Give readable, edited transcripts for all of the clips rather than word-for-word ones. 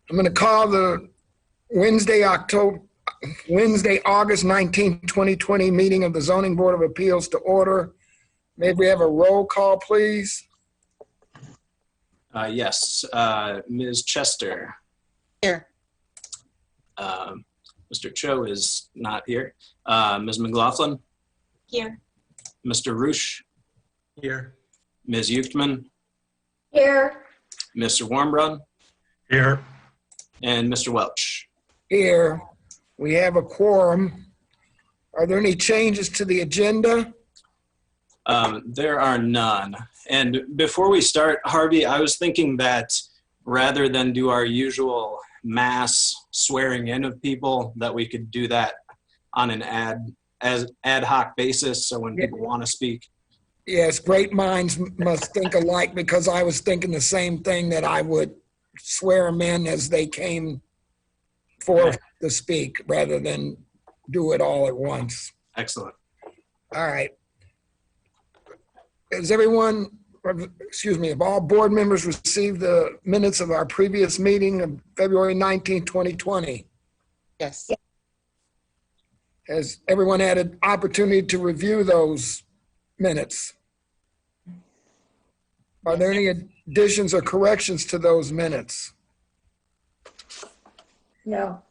I'm going to call the Wednesday, August 19, 2020 meeting of the Zoning Board of Appeals to order. May we have a roll call, please? Yes. Ms. Chester. Here. Mr. Cho is not here. Ms. McLaughlin. Here. Mr. Roosh. Here. Ms. Uchtman. Here. Mr. Warmbrun. Here. And Mr. Welch. Here. We have a quorum. Are there any changes to the agenda? There are none. And before we start, Harvey, I was thinking that rather than do our usual mass swearing in of people, that we could do that on an ad hoc basis. So when people want to speak. Yes, great minds must think alike, because I was thinking the same thing, that I would swear them in as they came forth to speak rather than do it all at once. Excellent. All right. Has everyone, excuse me, have all board members received the minutes of our previous meeting of February 19, 2020? Yes. Has everyone had an opportunity to review those minutes? Are there any additions or corrections to those minutes? No.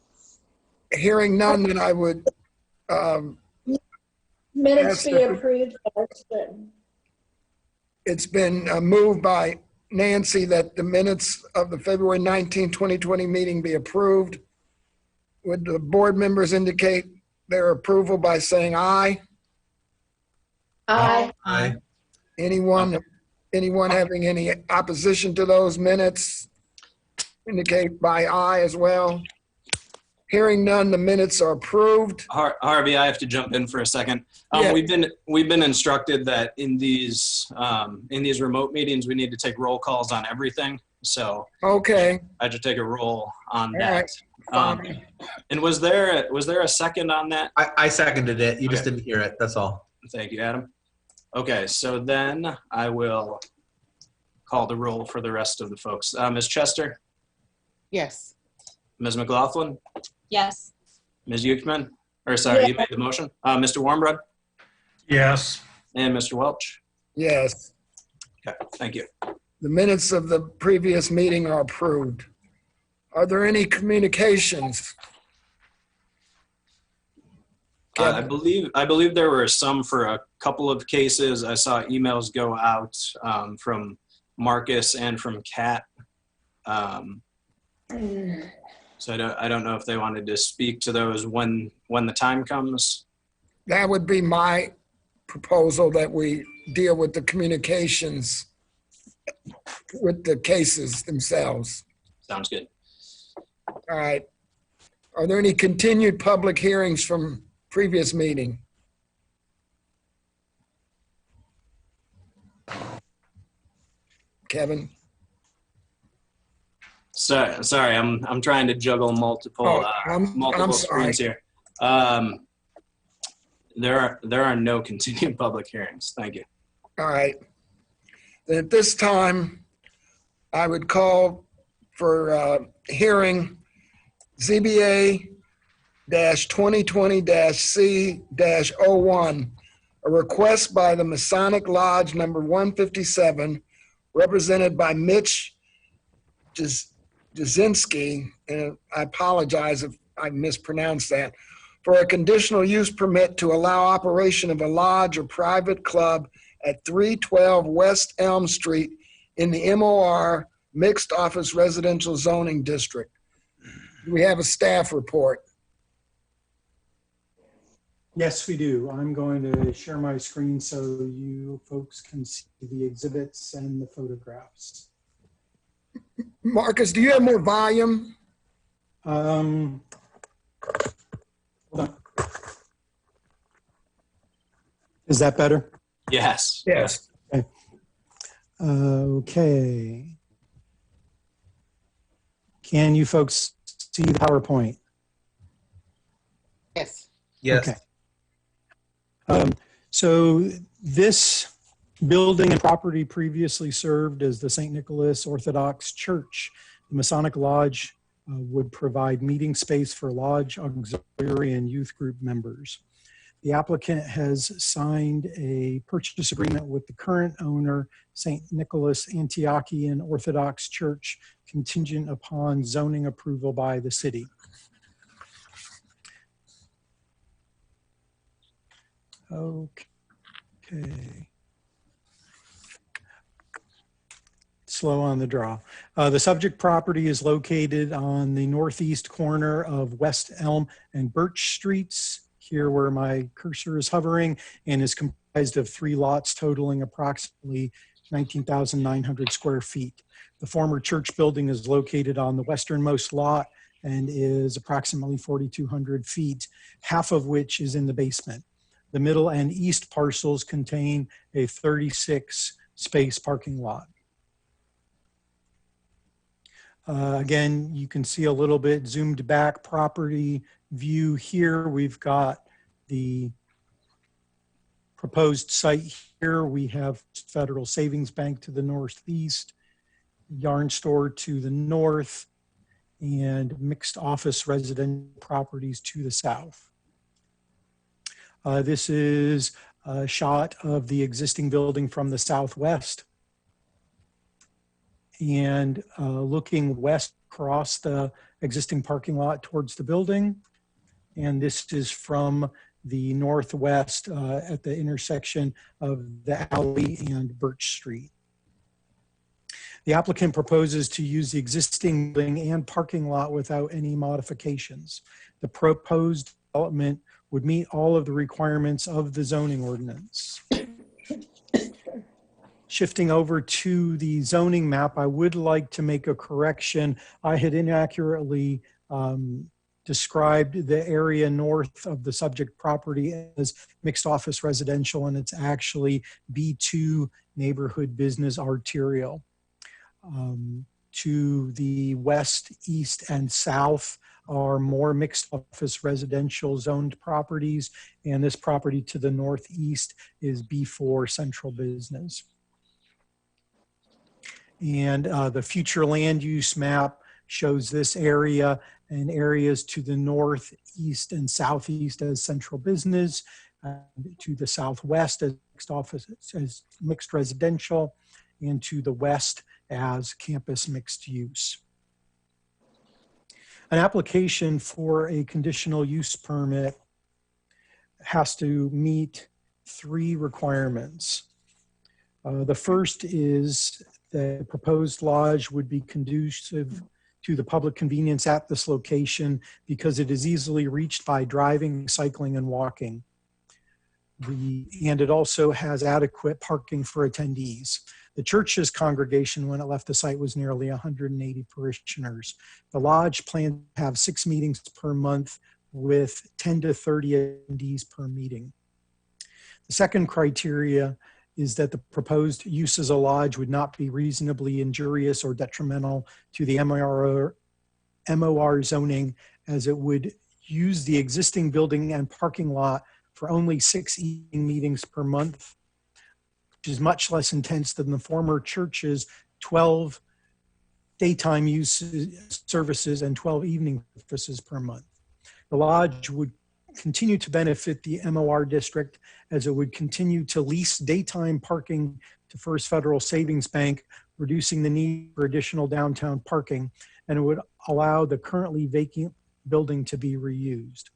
Hearing none, then I would Minutes Yes, be approved as written. it's been moved by Nancy that the minutes of the February 19, 2020 meeting be approved. Would the board members indicate their approval by saying aye? Aye. Aye. Anyone having any opposition to those minutes indicate by aye as well. Hearing none, the minutes are approved. Harvey, I have to jump in for a second. Yeah. We've been instructed that in these remote meetings, we need to take roll calls on everything. So Okay. I should take a roll on All that. right. Fine. And was there a second on that? I seconded it. You just Okay. didn't hear it. That's all. Thank you, Adam. Okay, so then I will call the roll for the rest of the folks. Ms. Chester, Yes. Ms. McLaughlin, Yes. Ms. Uchtman, or sorry, Yeah. you made the motion. Mr. Warmbrun Yes. and Mr. Welch. Yes. Okay, thank you. The minutes of the previous meeting are approved. Are there any communications? I believe there were some for a couple of cases. I saw emails go out from Marcus and from Kat. So I don't know if they wanted to speak to those when the time comes. That would be my proposal, that we deal with the communications with the cases themselves. Sounds good. All right. Are there any continued public hearings from previous meeting? Kevin? Sorry, I'm trying to juggle multiple I'm sorry. screens here. There are no continued public hearings. Thank you. All right. Then at this time, I would call for hearing ZBA-2020-C-01, a request by the Masonic Lodge number 157, represented by Mitch Jasinski, and I apologize if I mispronounced that, for a conditional use permit to allow operation of a lodge or private club at 312 West Elm Street in the MOR Mixed Office Residential Zoning District. We have a staff report. Yes, we do. I'm going to share my screen so you folks can see the exhibits and the photographs. Marcus, do you have more volume? Hold on. Is that better? Yes. Yes. Okay. Can you folks see the PowerPoint? Yes. Yes. Okay. So this building and property previously served as the St. Nicholas Orthodox Church. The Masonic Lodge would provide meeting space for lodge, auxiliary, and youth group members. The applicant has signed a purchase agreement with the current owner, St. Nicholas Antiochian Orthodox Church, contingent upon zoning approval by the city. Okay. Slow on the draw. The subject property is located on the northeast corner of West Elm and Birch Streets, here where my cursor is hovering, and is comprised of 3 lots totaling approximately 19,900 square feet. The former church building is located on the westernmost lot and is approximately 4,200 feet, half of which is in the basement. The middle and east parcels contain a 36 space parking lot. Again, you can see a little bit zoomed back property view here. We've got the proposed site here. We have Federal Savings Bank to the northeast, yarn store to the north, and mixed office residential properties to the south. This is a shot of the existing building from the southwest. And looking west across the existing parking lot towards the building. And this is from the northwest at the intersection of the alley and Birch Street. The applicant proposes to use the existing building and parking lot without any modifications. The proposed development would meet all of the requirements of the zoning ordinance. Shifting over to the zoning map, I would like to make a correction. I had inaccurately described the area north of the subject property as mixed office residential, and it's actually B2 neighborhood business arterial. To the west, east, and south are more mixed office residential zoned properties, and this property to the northeast is B4 central business. And the future land use map shows this area and areas to the north, east, and southeast as central business, to the southwest as mixed office, as mixed residential, and to the west as campus mixed use. An application for a conditional use permit has to meet 3 requirements. The first is the proposed lodge would be conducive to the public convenience at this location because it is easily reached by driving, cycling, and walking. And it also has adequate parking for attendees. The church's congregation, when it left the site, was nearly 180 parishioners. The lodge planned to have 6 meetings per month with 10 to 30 attendees per meeting. The second criteria is that the proposed use as a lodge would not be reasonably injurious or detrimental to the MOR zoning, as it would use the existing building and parking lot for only 6 evening meetings per month, which is much less intense than the former church's 12 daytime use services and 12 evening services per month. The lodge would continue to benefit the MOR district as it would continue to lease daytime parking to First Federal Savings Bank, reducing the need for additional downtown parking, and it would allow the currently vacant building to be reused.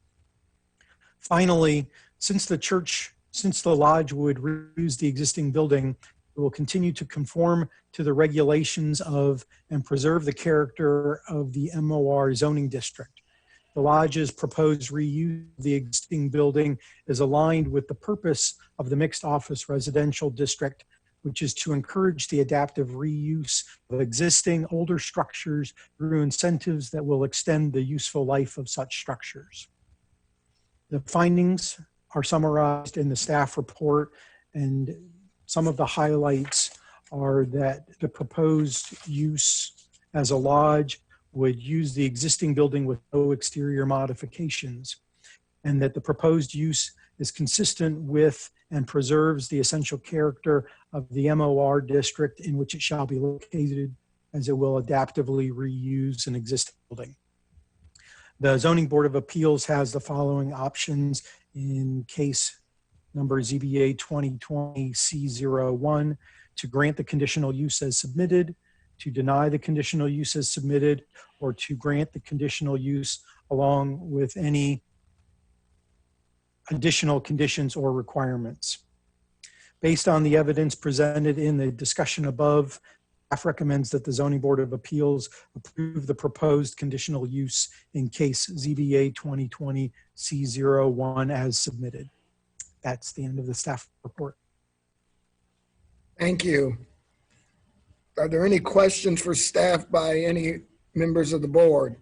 Finally, since the lodge would reuse the existing building, it will continue to conform to the regulations of and preserve the character of the MOR zoning district. The lodge's proposed reuse of the existing building is aligned with the purpose of the mixed office residential district, which is to encourage the adaptive reuse of existing older structures through incentives that will extend the useful life of such structures. The findings are summarized in the staff report, and some of the highlights are that the proposed use as a lodge would use the existing building with no exterior modifications, and that the proposed use is consistent with and preserves the essential character of the MOR district in which it shall be located, as it will adaptively reuse an existing building. The Zoning Board of Appeals has the following options in case number ZBA 2020-C01 to grant the conditional use as submitted, to deny the conditional use as submitted, or to grant the conditional use along with any additional conditions or requirements. Based on the evidence presented in the discussion above, staff recommends that the Zoning Board of Appeals approve the proposed conditional use in case ZBA 2020-C01 as submitted. That's the end of the staff report. Thank you. Are there any questions for staff by any members of the board?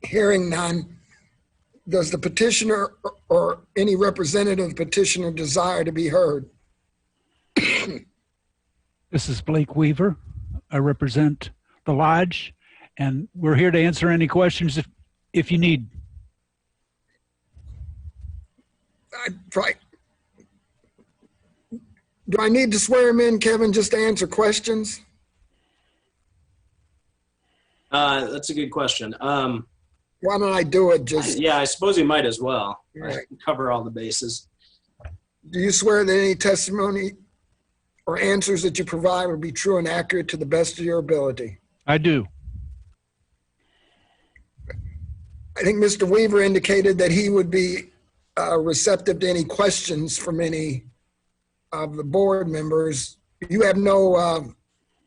Hearing none, does the petitioner or any representative petitioner desire to be heard? This is Blake Weaver. I represent the lodge, and we're here to answer any questions if you need. Do I need to swear him in, Kevin, just to answer questions? That's a good question. Why don't I do it just, Yeah, I suppose you might as well. Right. Cover all the bases. do you swear that any testimony or answers that you provide will be true and accurate to the best of your ability? I do. I think Mr. Weaver indicated that he would be receptive to any questions from any of the board members. You have no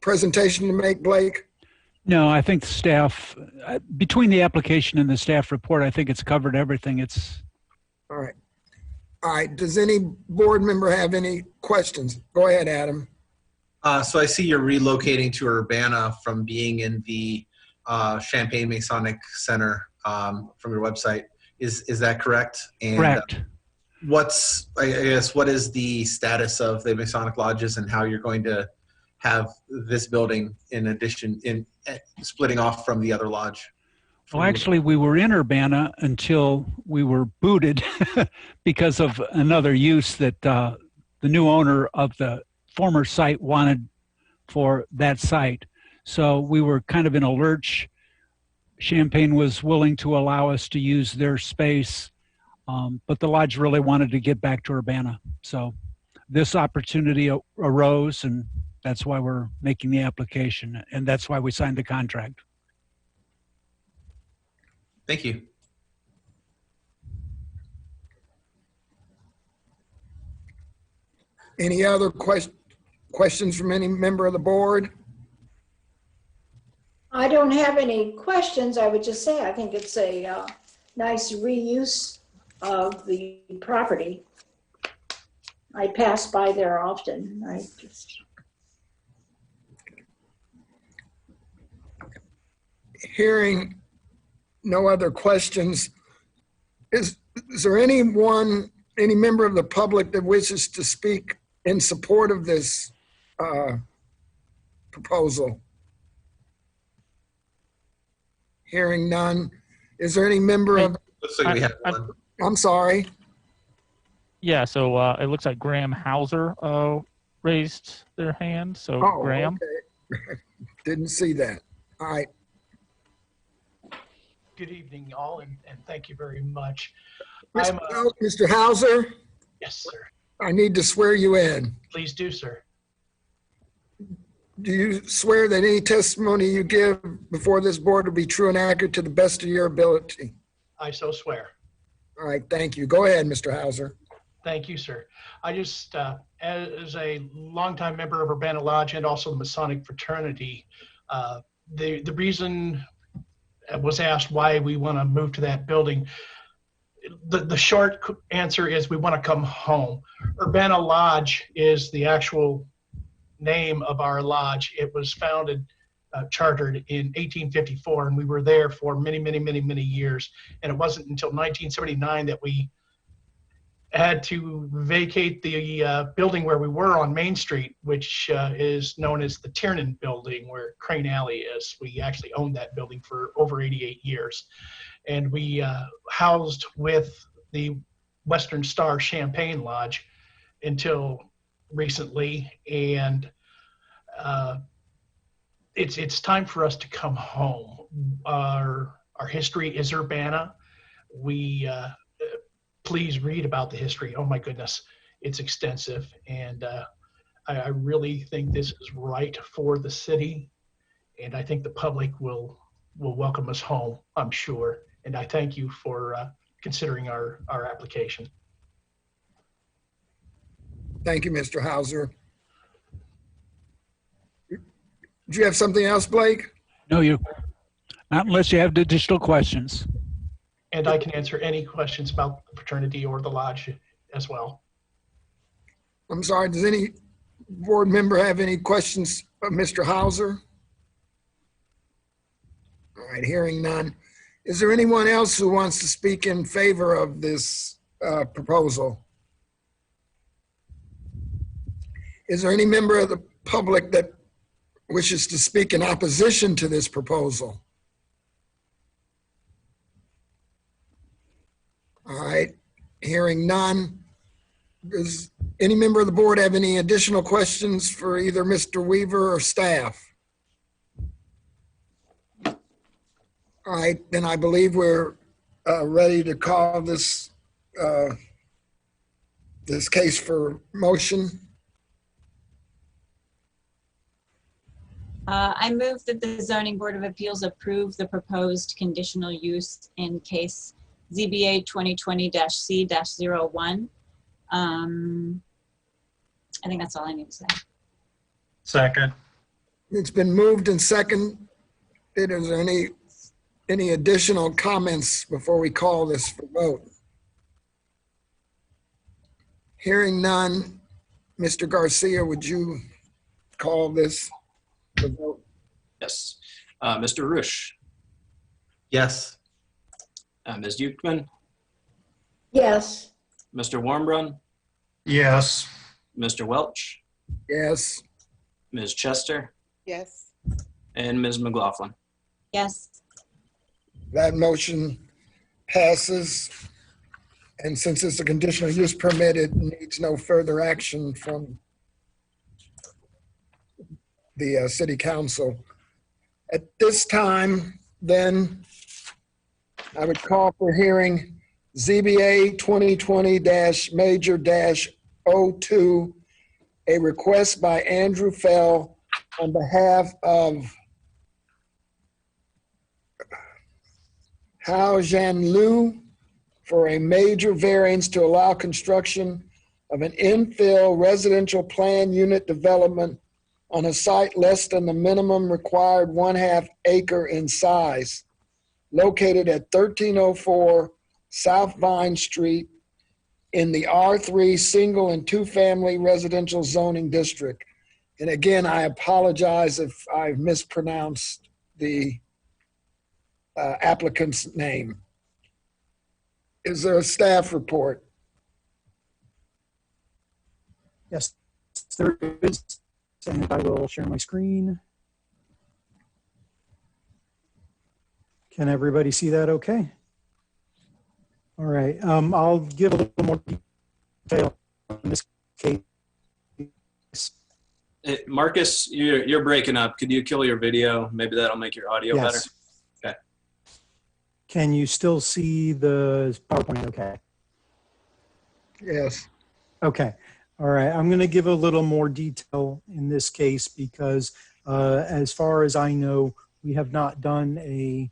presentation to make, Blake? No, I think the staff, between the application and the staff report, I think it's covered everything. It's All right. All right. Does any board member have any questions? Go ahead, Adam. So I see you're relocating to Urbana from being in the Champaign Masonic Center from your website. Is that correct? And correct. what is the status of the Masonic lodges and how you're going to have this building in addition in splitting off from the other lodge? Well, actually, we were in Urbana until we were booted because of another use that the new owner of the former site wanted for that site. So we were kind of in a lurch. Champaign was willing to allow us to use their space, but the lodge really wanted to get back to Urbana. So this opportunity arose, and that's why we're making the application, and that's why we signed the contract. Thank you. Any other questions from any member of the board? I don't have any questions. I would just say I think it's a nice reuse of the property. I pass by there often. Hearing no other questions, is there any member of the public that wishes to speak in support of this proposal? Hearing none. Is there any member of, Looks like we have one. I'm sorry. Yeah, so it looks like Graham Hauser raised their hand. So Oh, Graham. okay. Didn't see that. All right. Good evening, all, and thank you very much. Mr. Hauser, Yes, sir. I need to swear you in. Please do, sir. Do you swear that any testimony you give before this board will be true and accurate to the best of your ability? I so swear. All right, thank you. Go ahead, Mr. Hauser. Thank you, sir. I just, as a longtime member of Urbana Lodge and also the Masonic fraternity, the reason was asked why we want to move to that building. The short answer is we want to come home. Urbana Lodge is the actual name of our lodge. It was founded, chartered in 1854, and we were there for many, many, many, many years. And it wasn't until 1979 that we had to vacate the building where we were on Main Street, which is known as the Tiernan Building, where Crane Alley is. We actually owned that building for over 88 years. And we housed with the Western Star Champaign Lodge until recently. And it's time for us to come home. Our history is Urbana. We please read about the history. Oh my goodness, it's extensive, and I really think this is right for the city, and I think the public will welcome us home, I'm sure. And I thank you for considering our application. Thank you, Mr. Hauser. Do you have something else, Blake? No, not unless you have additional questions. And I can answer any questions about the fraternity or the lodge as well. I'm sorry, does any board member have any questions of Mr. Hauser? All right, hearing none. Is there anyone else who wants to speak in favor of this proposal? Is there any member of the public that wishes to speak in opposition to this proposal? All right, hearing none. Does any member of the board have any additional questions for either Mr. Weaver or staff? All right, then I believe we're ready to call this this case for motion. I move that the Zoning Board of Appeals approve the proposed conditional use in case ZBA 2020-C-01. I think that's all I need to say. Second. It's been moved and seconded. Is there any additional comments before we call this for vote? Hearing none, Mr. Garcia, would you call this for vote? Yes. Mr. Rush, Yes. Ms. Uchtman, Yes. Mr. Warmbrun, Yes. Mr. Welch, Yes. Ms. Chester, Yes. and Ms. McLaughlin. Yes. That motion passes. And since it's a conditional use permit, it needs no further action from the city council. At this time, then, I would call for hearing ZBA 2020-Major-02, a request by Andrew Fell on behalf of Hao Zhan Liu for a major variance to allow construction of an infill residential plan unit development on a site less than the minimum required 1/2 acre in size, located at 1304 South Vine Street in the R3 single and two-family residential zoning district. And again, I apologize if I've mispronounced the applicant's name. Is there a staff report? Yes, there is, and I will share my screen. Can everybody see that okay? All right, I'll give a little more detail in this case. Marcus, you're breaking up. Could you kill your video? Maybe that'll make your audio better. Yes. Okay. Can you still see the PowerPoint okay? Yes. Okay. All right. I'm going to give a little more detail in this case because as far as I know, we have not done a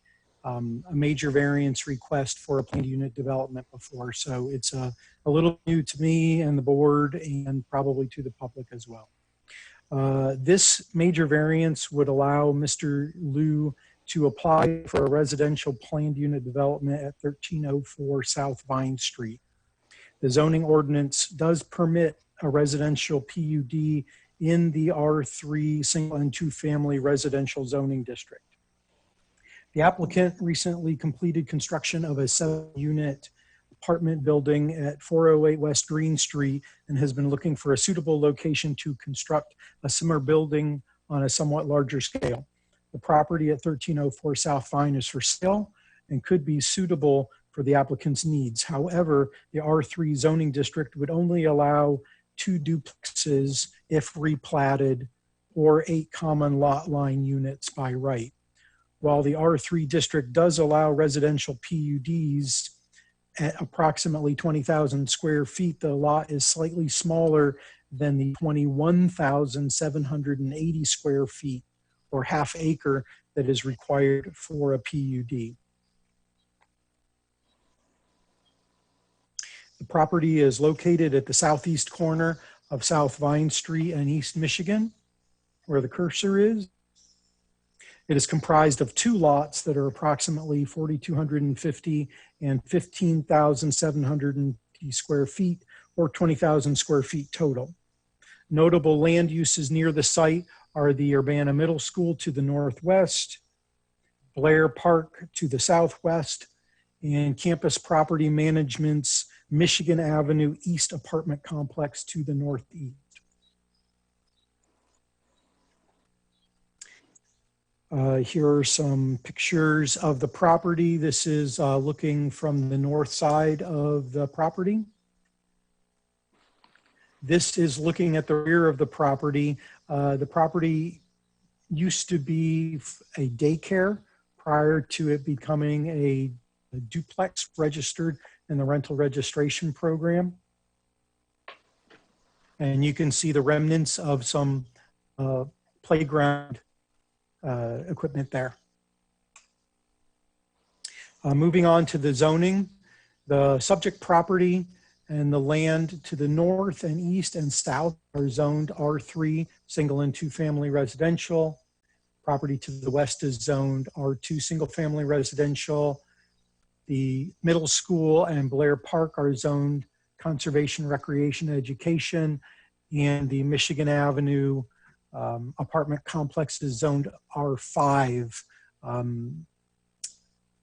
major variance request for a planned unit development before. So it's a little new to me and the board and probably to the public as well. This major variance would allow Mr. Liu to apply for a residential planned unit development at 1304 South Vine Street. The zoning ordinance does permit a residential PUD in the R3 single and two family residential zoning district. The applicant recently completed construction of a 7-unit apartment building at 408 West Green Street and has been looking for a suitable location to construct a similar building on a somewhat larger scale. The property at 1304 South Vine is for sale and could be suitable for the applicant's needs. However, the R3 zoning district would only allow 2 duplexes if replatted or 8 common lot line units by right. While the R3 district does allow residential PUDs at approximately 20,000 square feet, the lot is slightly smaller than the 21,780 square feet or half acre that is required for a PUD. The property is located at the southeast corner of South Vine Street and East Michigan, where the cursor is. It is comprised of 2 lots that are approximately 4,250 and 15,750 square feet, or 20,000 square feet total. Notable land uses near the site are the Urbana Middle School to the northwest, Blair Park to the southwest, and Campus Property Management's Michigan Avenue East apartment complex to the northeast. Here are some pictures of the property. This is looking from the north side of the property. This is looking at the rear of the property. The property used to be a daycare prior to it becoming a duplex registered in the rental registration program. And you can see the remnants of some playground equipment there. Moving on to the zoning, the subject property and the land to the north and east and south are zoned R3, single and 2 family residential. Property to the west is zoned R2, single family residential. The middle school and Blair Park are zoned conservation, recreation, education, and the Michigan Avenue apartment complex is zoned R5,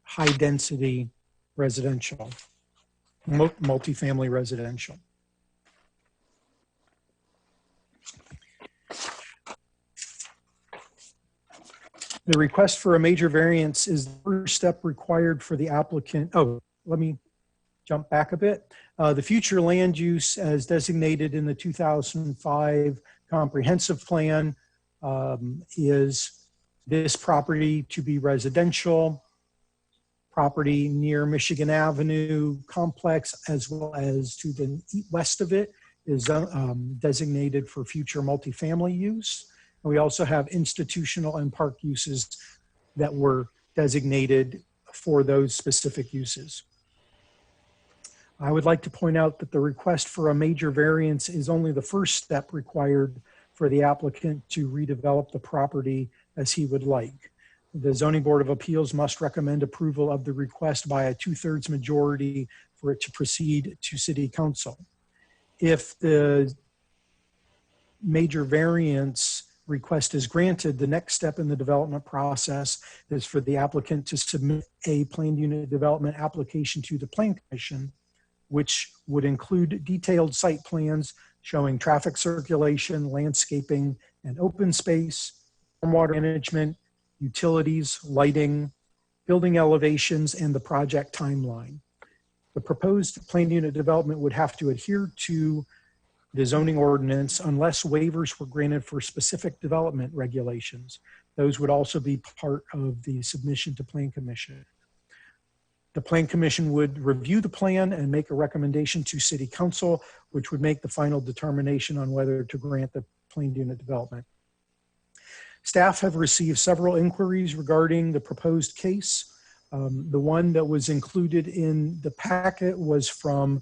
high density residential, multifamily residential. The request for a major variance is the first step required for the applicant. Oh, let me jump back a bit. The future land use as designated in the 2005 comprehensive plan is this property to be residential, property near Michigan Avenue complex, as well as to the west of it is designated for future multifamily use. And we also have institutional and park uses that were designated for those specific uses. I would like to point out that the request for a major variance is only the first step required for the applicant to redevelop the property as he would like. The Zoning Board of Appeals must recommend approval of the request by a 2/3 majority for it to proceed to City Council. If the major variance request is granted, the next step in the development process is for the applicant to submit a planned unit development application to the Plan Commission, which would include detailed site plans showing traffic circulation, landscaping, and open space, stormwater management, utilities, lighting, building elevations, and the project timeline. The proposed planned unit development would have to adhere to the zoning ordinance unless waivers were granted for specific development regulations. Those would also be part of the submission to Plan Commission. The Plan Commission would review the plan and make a recommendation to City Council, which would make the final determination on whether to grant the planned unit development. Staff have received several inquiries regarding the proposed case. The one that was included in the packet was from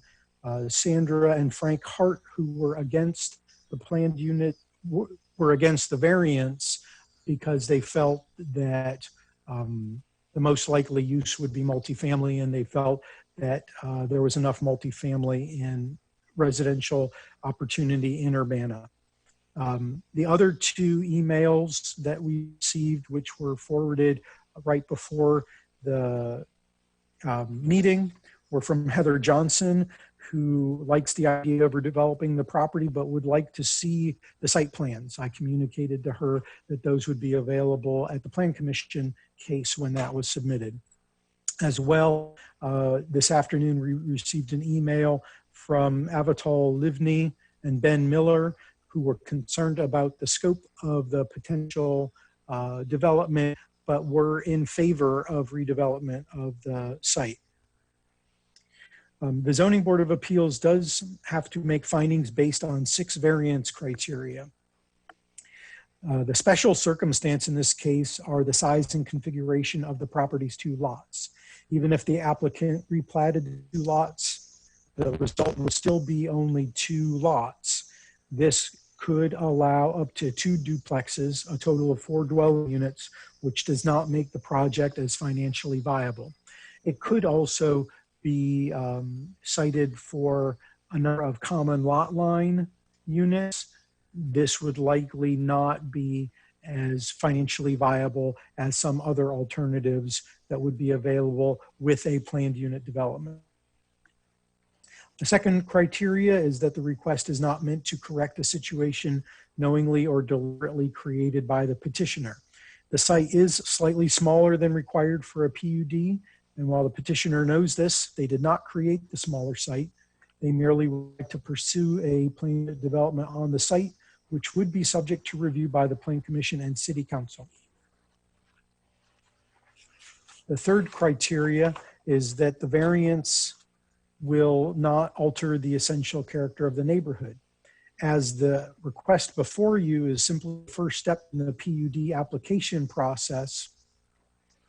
Sandra and Frank Hart, who were against the planned unit, were against the variance because they felt that the most likely use would be multifamily, and they felt that there was enough multifamily and residential opportunity in Urbana. The other 2 emails that we received, which were forwarded right before the meeting, were from Heather Johnson, who likes the idea of redeveloping the property, but would like to see the site plans. I communicated to her that those would be available at the Plan Commission case when that was submitted. As well, this afternoon, we received an email from Avital Livni and Ben Miller, who were concerned about the scope of the potential development, but were in favor of redevelopment of the site. The Zoning Board of Appeals does have to make findings based on 6 variance criteria. The special circumstance in this case are the size and configuration of the property's 2 lots. Even if the applicant replatted the 2 lots, the result would still be only 2 lots. This could allow up to 2 duplexes, a total of 4 dwelling units, which does not make the project as financially viable. It could also be cited for a number of common lot line units. This would likely not be as financially viable as some other alternatives that would be available with a planned unit development. The second criteria is that the request is not meant to correct a situation knowingly or deliberately created by the petitioner. The site is slightly smaller than required for a PUD, and while the petitioner knows this, they did not create the smaller site. They merely would like to pursue a planned development on the site, which would be subject to review by the Plan Commission and City Council. The third criteria is that the variance will not alter the essential character of the neighborhood. As the request before you is simply the first step in the PUD application process,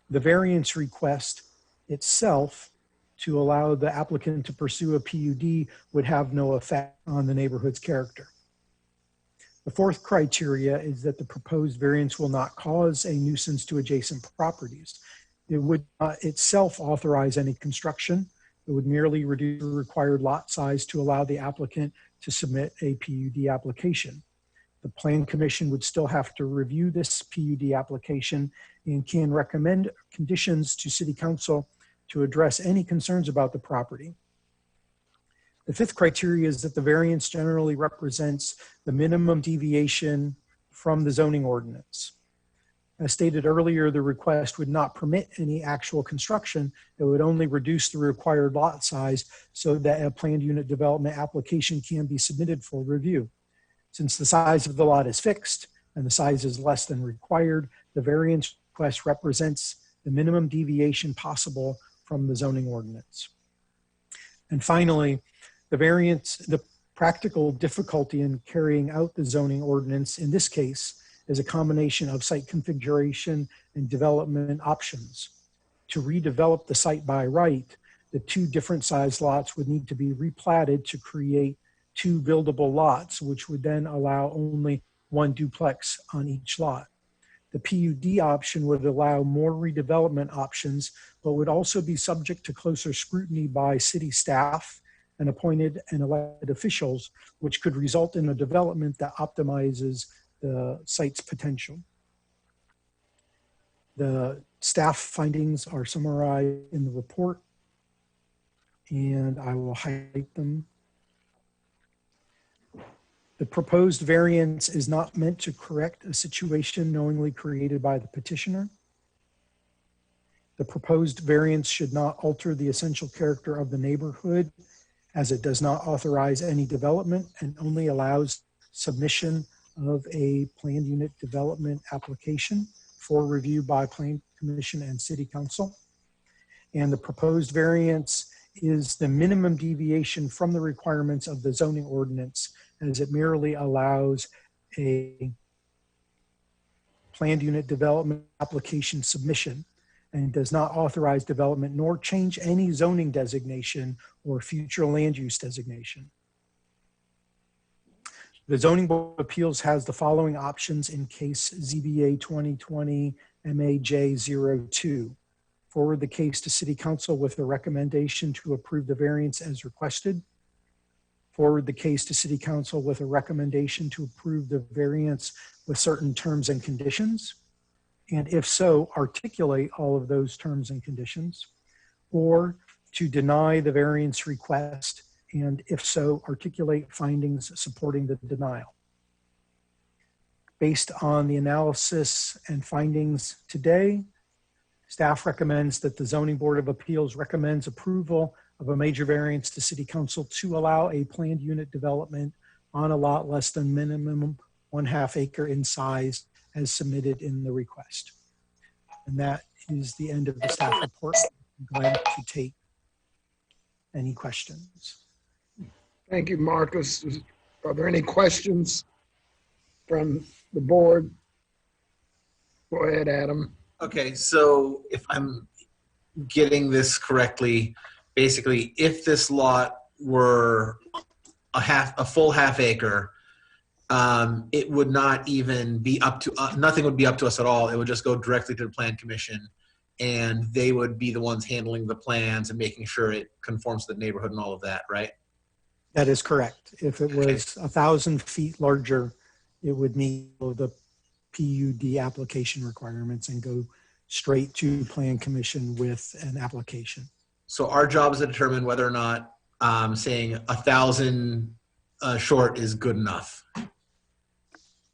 the variance request itself to allow the applicant to pursue a PUD would have no effect on the neighborhood's character. The fourth criteria is that the proposed variance will not cause a nuisance to adjacent properties. It would not itself authorize any construction. It would merely reduce the required lot size to allow the applicant to submit a PUD application. The Plan Commission would still have to review this PUD application and can recommend conditions to City Council to address any concerns about the property. The fifth criteria is that the variance generally represents the minimum deviation from the zoning ordinance. As stated earlier, the request would not permit any actual construction. It would only reduce the required lot size so that a planned unit development application can be submitted for review. Since the size of the lot is fixed and the size is less than required, the variance request represents the minimum deviation possible from the zoning ordinance. And finally, the practical difficulty in carrying out the zoning ordinance in this case is a combination of site configuration and development options. To redevelop the site by right, the 2 different size lots would need to be replatted to create 2 buildable lots, which would then allow only 1 duplex on each lot. The PUD option would allow more redevelopment options, but would also be subject to closer scrutiny by city staff and appointed and elected officials, which could result in a development that optimizes the site's potential. The staff findings are summarized in the report, and I will highlight them. The proposed variance is not meant to correct a situation knowingly created by the petitioner. The proposed variance should not alter the essential character of the neighborhood, as it does not authorize any development and only allows submission of a planned unit development application for review by Plan Commission and City Council. And the proposed variance is the minimum deviation from the requirements of the zoning ordinance, as it merely allows a planned unit development application submission and does not authorize development nor change any zoning designation or future land use designation. The Zoning Board of Appeals has the following options in case ZBA 2020 MAJ02. Forward the case to City Council with a recommendation to approve the variance as requested. Forward the case to City Council with a recommendation to approve the variance with certain terms and conditions. And if so, articulate all of those terms and conditions. Or to deny the variance request, and if so, articulate findings supporting the denial. Based on the analysis and findings today, staff recommends that the Zoning Board of Appeals recommends approval of a major variance to City Council to allow a planned unit development on a lot less than minimum 1/2 acre in size as submitted in the request. And that is the end of the staff report. I'm glad to take any questions. Thank you, Marcus. Are there any questions from the board? Go ahead, Adam. Okay, so if I'm getting this correctly, basically, if this lot were a full 1/2 acre, it would not even be up to, nothing would be up to us at all. It would just go directly to the Plan Commission, and they would be the ones handling the plans and making sure it conforms to the neighborhood and all of that, right? That is correct. If it was 1,000 feet larger, it would meet the PUD application requirements and go straight to Plan Commission with an application. So our job is to determine whether or not saying 1,000 short is good enough.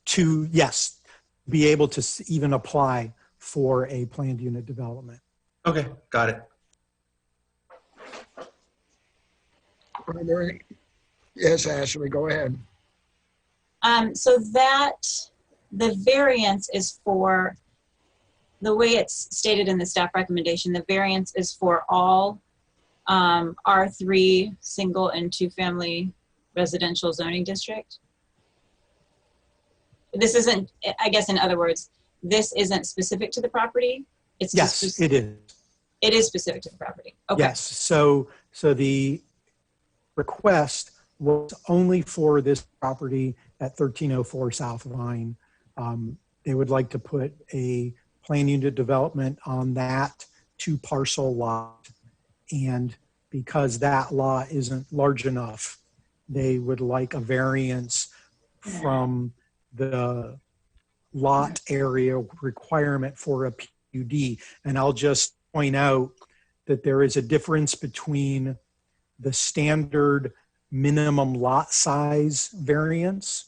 To, yes, be able to even apply for a planned unit development. Okay, got it. Are there any? Yes, Ashley, go ahead. So that the variance is for, the way it's stated in the staff recommendation, the variance is for all R3 single and 2-family residential zoning district. This isn't, I guess in other words, this isn't specific to the property. It's Yes, just it is. It is specific to the property. Okay. Yes, so the request was only for this property at 1304 South Vine. They would like to put a plan unit development on that 2-parcel lot. And because that lot isn't large enough, they would like a variance from the lot area requirement for a PUD. And I'll just point out that there is a difference between the standard minimum lot size variance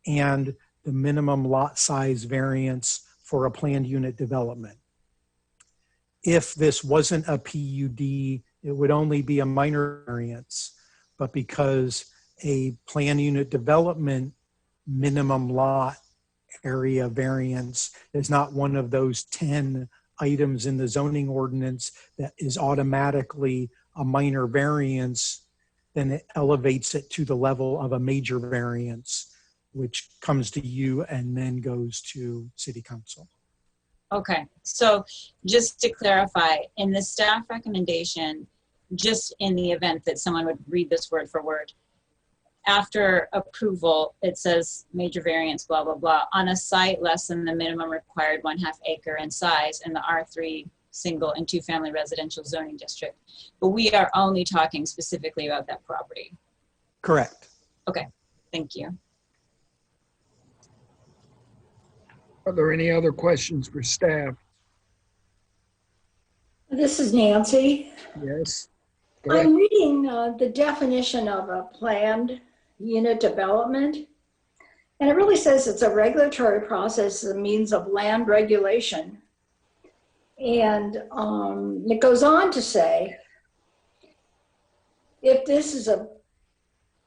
and the minimum lot size variance for a planned unit development. If this wasn't a PUD, it would only be a minor variance, but because a planned unit development minimum lot area variance is not one of those 10 items in the zoning ordinance that is automatically a minor variance, then it elevates it to the level of a major variance, which comes to you and then goes to City Council. Okay, so just to clarify, in the staff recommendation, just in the event that someone would read this word for word, after approval, it says major variance, blah, blah, blah, on a site less than the minimum required 1/2 acre in size in the R3 single and 2-family residential zoning district. But we are only talking specifically about that property. Correct. Okay, thank you. Are there any other questions for staff? This is Nancy. Yes. Go ahead. I'm reading the definition of a planned unit development, and it really says it's a regulatory process as a means of land regulation. And it goes on to say, if this is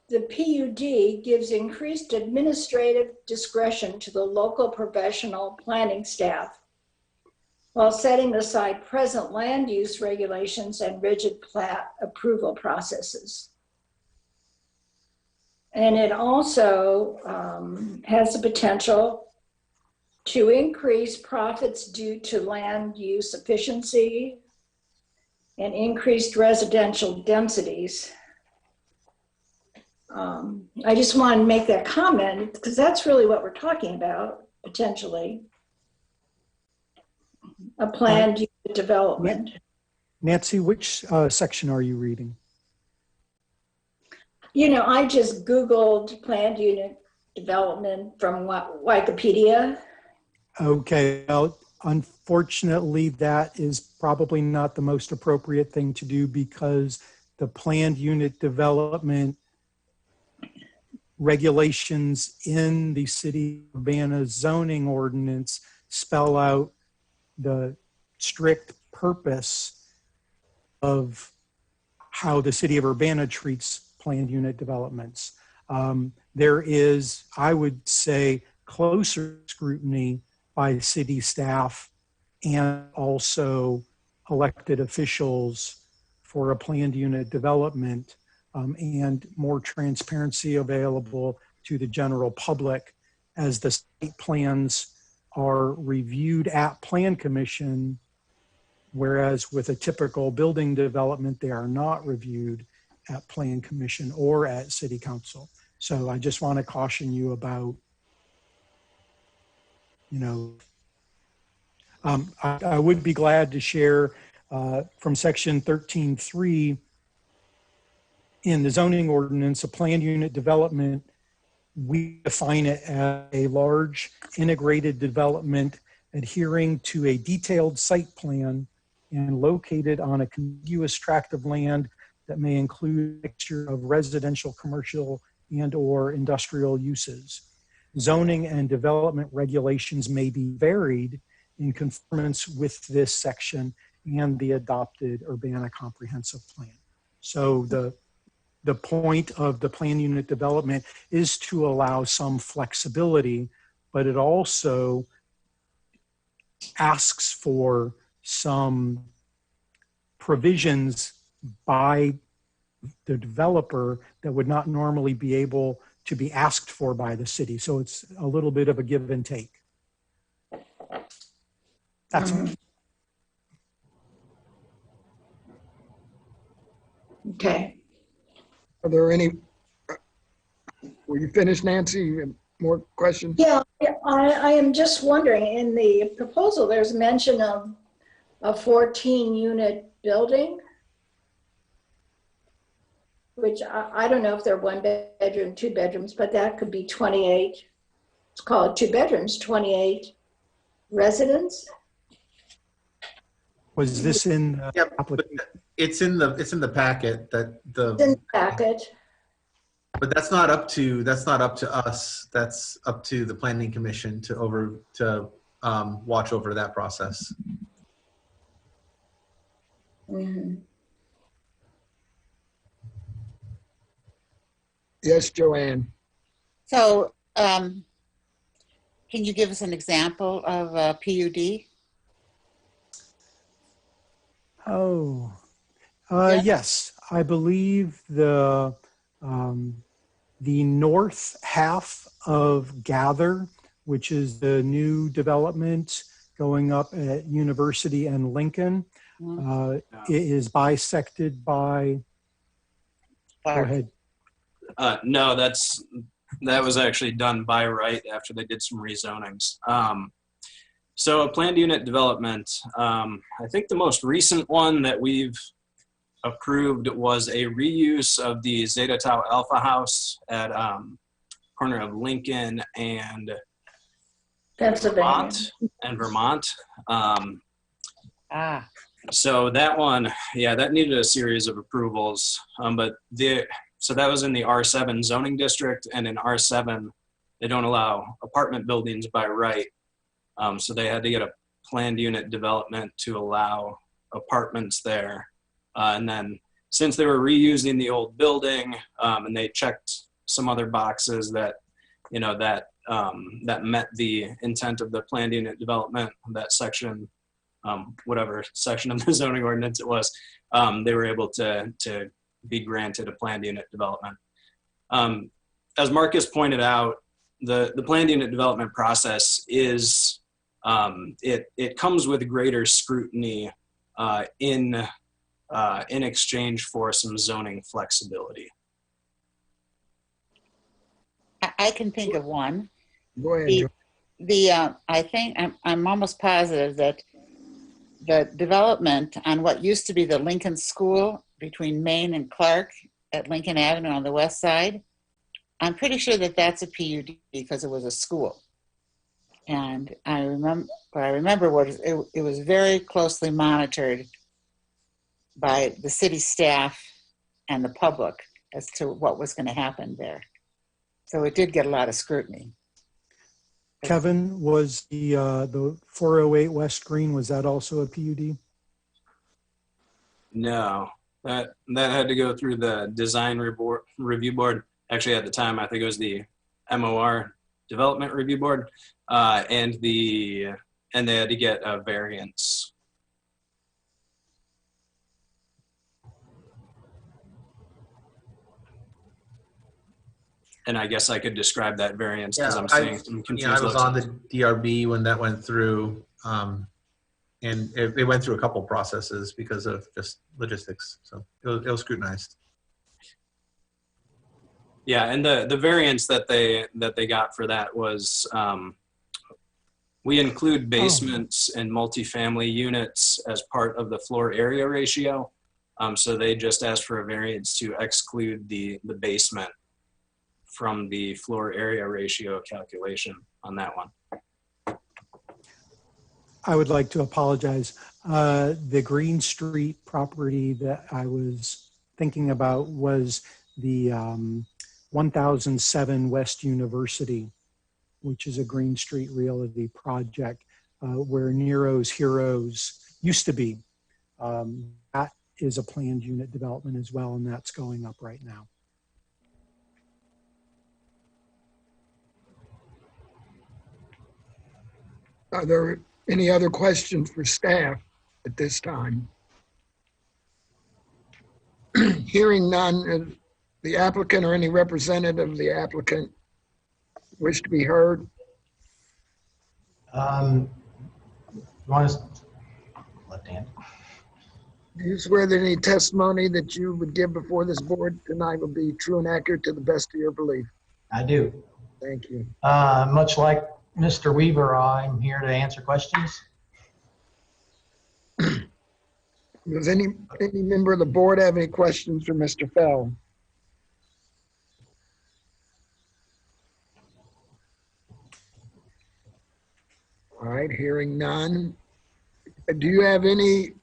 the PUD gives increased administrative discretion to the local professional planning staff while setting aside present land use regulations and rigid plat approval processes. And it also has the potential to increase profits due to land use efficiency and increased residential densities. I just want to make that comment because that's really what we're talking about, potentially. A planned unit development. Nancy, which section are you reading? You know, I just Googled planned unit development from Wikipedia. Okay, well, unfortunately, that is probably not the most appropriate thing to do because the planned unit development regulations in the City of Urbana zoning ordinance spell out the strict purpose of how the City of Urbana treats planned unit developments. There is, I would say, closer scrutiny by city staff and also elected officials for a planned unit development, and more transparency available to the general public as the site plans are reviewed at Plan Commission, whereas with a typical building development, they are not reviewed at Plan Commission or at City Council. So I just want to caution you about, I would be glad to share from section 13.3 in the zoning ordinance, a planned unit development, we define it as a large integrated development adhering to a detailed site plan and located on a contiguous tract of land that may include a mixture of residential, commercial, and or industrial uses. Zoning and development regulations may be varied in conformance with this section and the adopted Urbana Comprehensive Plan. So the point of the planned unit development is to allow some flexibility, but it also asks for some provisions by the developer that would not normally be able to be asked for by the city. So it's a little bit of a give and take. That's it. Okay. Are there any, were you finished, Nancy? You have more questions? Yeah, I am just wondering, in the proposal, there's mention of a 14-unit building, which I don't know if they're 1 bedroom, 2 bedrooms, but that could be 28. It's called 2 bedrooms, 28 residents. Was this in the Yep, but application? it's in the packet that It's in the packet. but that's not up to us. That's up to the Planning Commission to watch over that process. Mhm. Yes, Joanne. So, can you give us an example of a PUD? Oh, Yeah. yes. I believe the north half of Gather, which is the new development going up at University and Lincoln, it is bisected by, go Clark. ahead. No, that was actually done by right after they did some rezonings. So a planned unit development, I think the most recent one that we've approved was a reuse of the Zeta Tau Alpha House at corner of Lincoln and Pennsylvania. Vermont. Ah, So that one, yeah, that needed a series of approvals. So that was in the R7 zoning district, and in R7, they don't allow apartment buildings by right. So they had to get a planned unit development to allow apartments there. And then since they were reusing the old building, and they checked some other boxes that, that met the intent of the planned unit development, that section, whatever section of the zoning ordinance it was, they were able to be granted a planned unit development. As Marcus pointed out, the planned unit development process is, it comes with greater scrutiny in exchange for some zoning flexibility. I can think of one. Go ahead, Joanne. I think I'm almost positive that the development on what used to be the Lincoln School between Main and Clark at Lincoln Avenue on the west side, I'm pretty sure that that's a PUD because it was a school. And I remember it was very closely monitored by the city staff and the public as to what was going to happen there. So it did get a lot of scrutiny. Kevin, was the 408 West Green, was that also a PUD? No, that had to go through the design review board. actually at the time, I think it was the MOR Development Review Board, and they had to get a variance. And I guess I could describe that variance because I'm seeing some confused I was looks. on the DRB when that went through, and it went through a couple processes because of just logistics. So it was scrutinized. Yeah, and the variance that they got for that was we include basements and multifamily units as part of the floor area ratio. So they just asked for a variance to exclude the basement from the floor area ratio calculation on that one. I would like to apologize. The Green Street property that I was thinking about was the 1007 West University, which is a Green Street Realty project where Nero's Heroes used to be. That is a planned unit development as well, and that's going up right now. Are there any other questions for staff at this time? Hearing none, the applicant or any representative of the applicant wish to be heard? You want to left hand? Do you swear that any testimony that you would give before this board tonight will be true and accurate to the best of your belief? I do. Thank you. Much like Mr. Weaver, I'm here to answer questions. Does any member of the board have any questions for Mr. Fell? All right, hearing none. Do you have any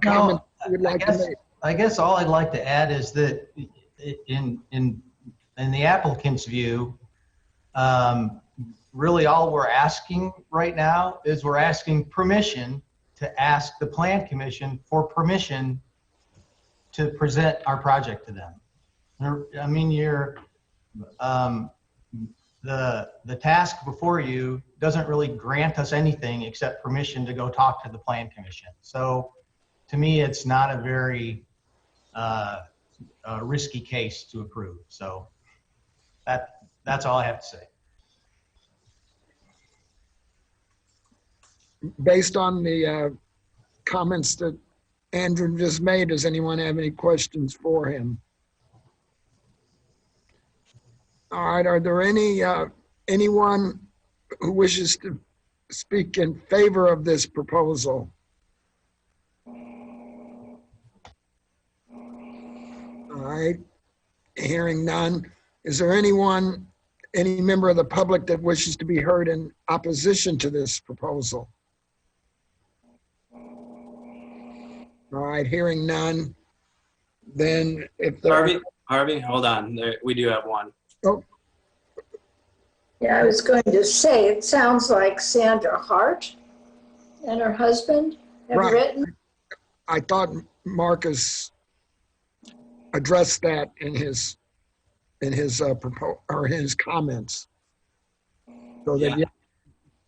comments you would like to make? I guess all I'd like to add is that in the applicant's view, really all we're asking right now is we're asking permission to ask the Plan Commission for permission to present our project to them. I mean, the task before you doesn't really grant us anything except permission to go talk to the Plan Commission. So to me, it's not a very risky case to approve. So that's all I have to say. Based on the comments that Andrew just made, does anyone have any questions for him? All right, are there anyone who wishes to speak in favor of this proposal? All right, hearing none. Is there any member of the public that wishes to be heard in opposition to this proposal? All right, hearing none. Then if there Harvey, hold on. We do have one. Oh, Yeah, I was going to say, it sounds like Sandra Hart and her husband have Right. written. I thought Marcus addressed that in his comments. So that, Yeah.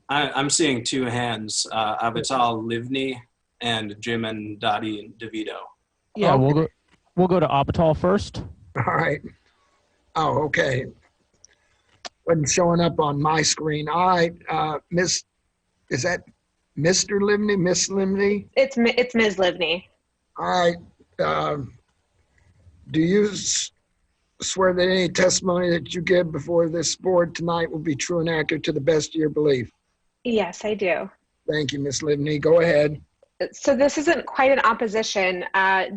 I'm seeing two hands, Avital Livni and Jim and Dottie DeVito. Yeah, Okay. we'll go to Abital first. All right. Oh, okay. Wasn't showing up on my screen. All right, is that Mr. Livni, Miss Livni? It's Ms. Livni. All right. Do you swear that any testimony that you give before this board tonight will be true and accurate to the best of your belief? Yes, I do. Thank you, Miss Livni. Go ahead. So this isn't quite an opposition,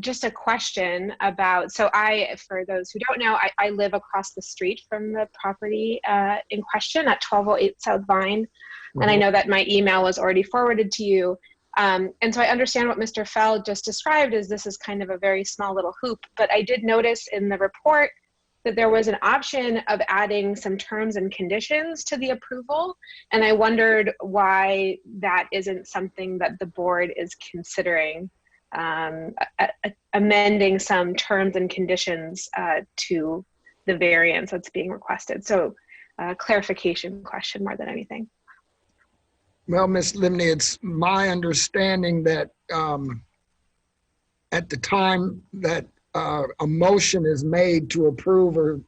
just a question about, for those who don't know, I live across the street from the property in question at 1208 South Vine. And I know that my email was already forwarded to you. And so I understand what Mr. Fell just described as this is kind of a very small little hoop, but I did notice in the report that there was an option of adding some terms and conditions to the approval. And I wondered why that isn't something that the board is considering, amending some terms and conditions to the variance that's being requested. So clarification question more than anything. Well, Ms. Livni, it's my understanding that at the time that a motion is made to approve or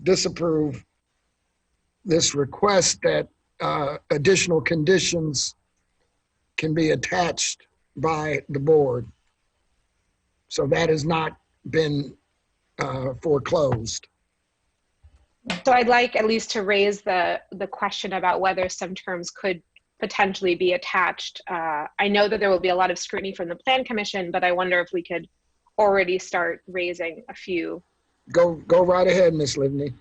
disapprove this request, that additional conditions can be attached by the board. So that has not been foreclosed. So I'd like at least to raise the question about whether some terms could potentially be attached. I know that there will be a lot of scrutiny from the Plan Commission, but I wonder if we could already start raising a few. Go right ahead, Ms. Livni.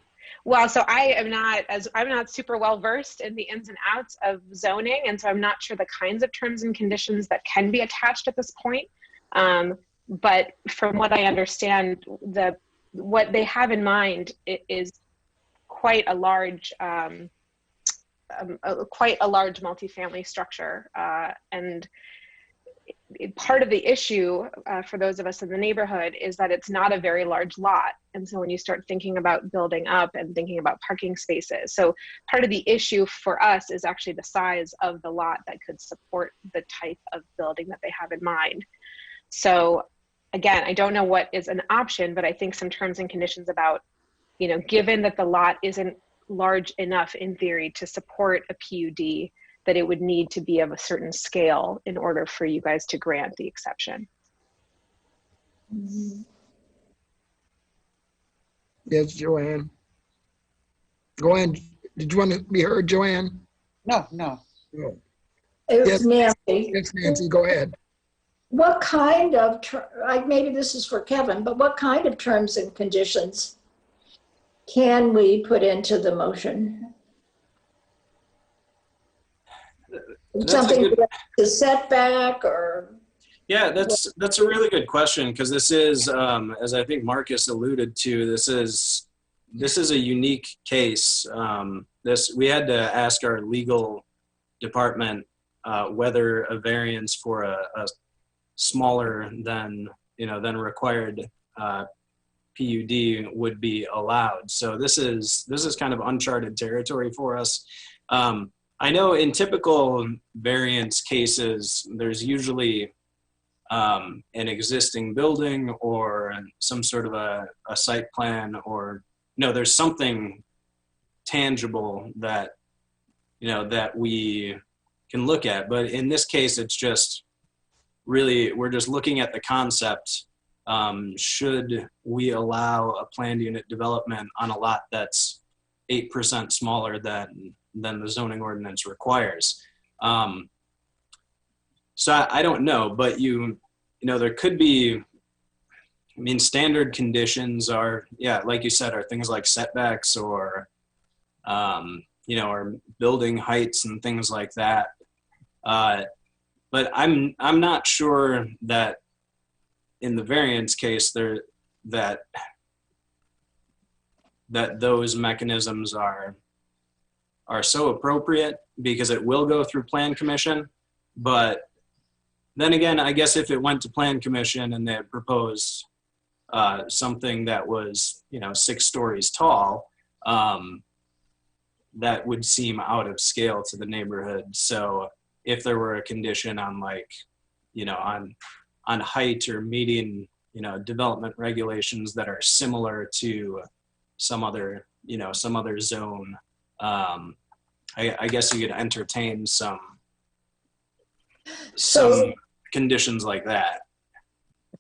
Well, so I'm not super well versed in the ins and outs of zoning, and so I'm not sure the kinds of terms and conditions that can be attached at this point. But from what I understand, what they have in mind is quite a large multifamily structure, and part of the issue for those of us in the neighborhood is that it's not a very large lot. And so when you start thinking about building up and thinking about parking spaces, so part of the issue for us is actually the size of the lot that could support the type of building that they have in mind. So again, I don't know what is an option, but I think some terms and conditions about, given that the lot isn't large enough in theory to support a PUD, that it would need to be of a certain scale in order for you guys to grant the exception. Yes, Joanne. Go ahead. Did you want to be heard, Joanne? No. No. It's Nancy. Yes, Nancy, go ahead. What kind of, maybe this is for Kevin, but what kind of terms and conditions can we put into the motion? Something to setback or? Yeah, that's a really good question, because this is, as I think Marcus alluded to, this is a unique case. We had to ask our legal department whether a variance for a smaller than required PUD would be allowed. So this is kind of uncharted territory for us. I know in typical variance cases, there's usually an existing building or some sort of a site plan, or there's something tangible that that we can look at. But in this case, it's just really, we're just looking at the concept. Should we allow a planned unit development on a lot that's 8% smaller than the zoning ordinance requires? So I don't know, but there could be, standard conditions are, like you said, are things like setbacks or, or building heights and things like that. But I'm not sure that in the variance case that those mechanisms are so appropriate, because it will go through Plan Commission. But then again, I guess if it went to Plan Commission and they proposed something that was 6 stories tall, that would seem out of scale to the neighborhood. So if there were a condition on on height or meeting development regulations that are similar to some other zone, I guess you could entertain some conditions like that.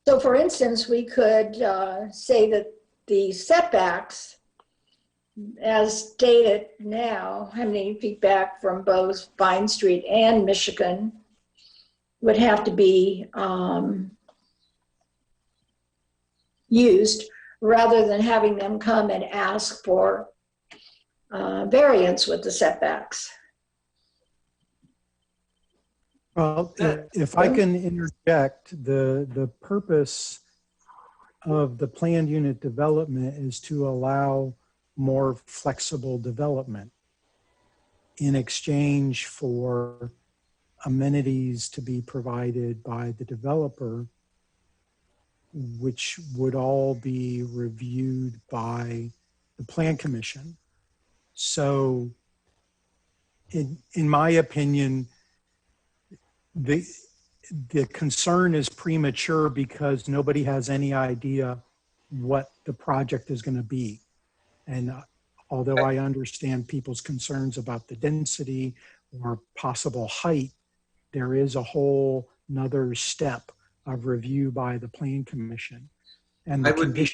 So for instance, we could say that the setbacks, as stated now, how many feet back from both Vine Street and Michigan, would have to be used, rather than having them come and ask for variance with the setbacks. Well, if I can interject, the purpose of the planned unit development is to allow more flexible development in exchange for amenities to be provided by the developer, which would all be reviewed by the Plan Commission. So in my opinion, the concern is premature because nobody has any idea what the project is going to be. And although I understand people's concerns about the density or possible height, there is a whole nother step of review by the Plan Commission. And the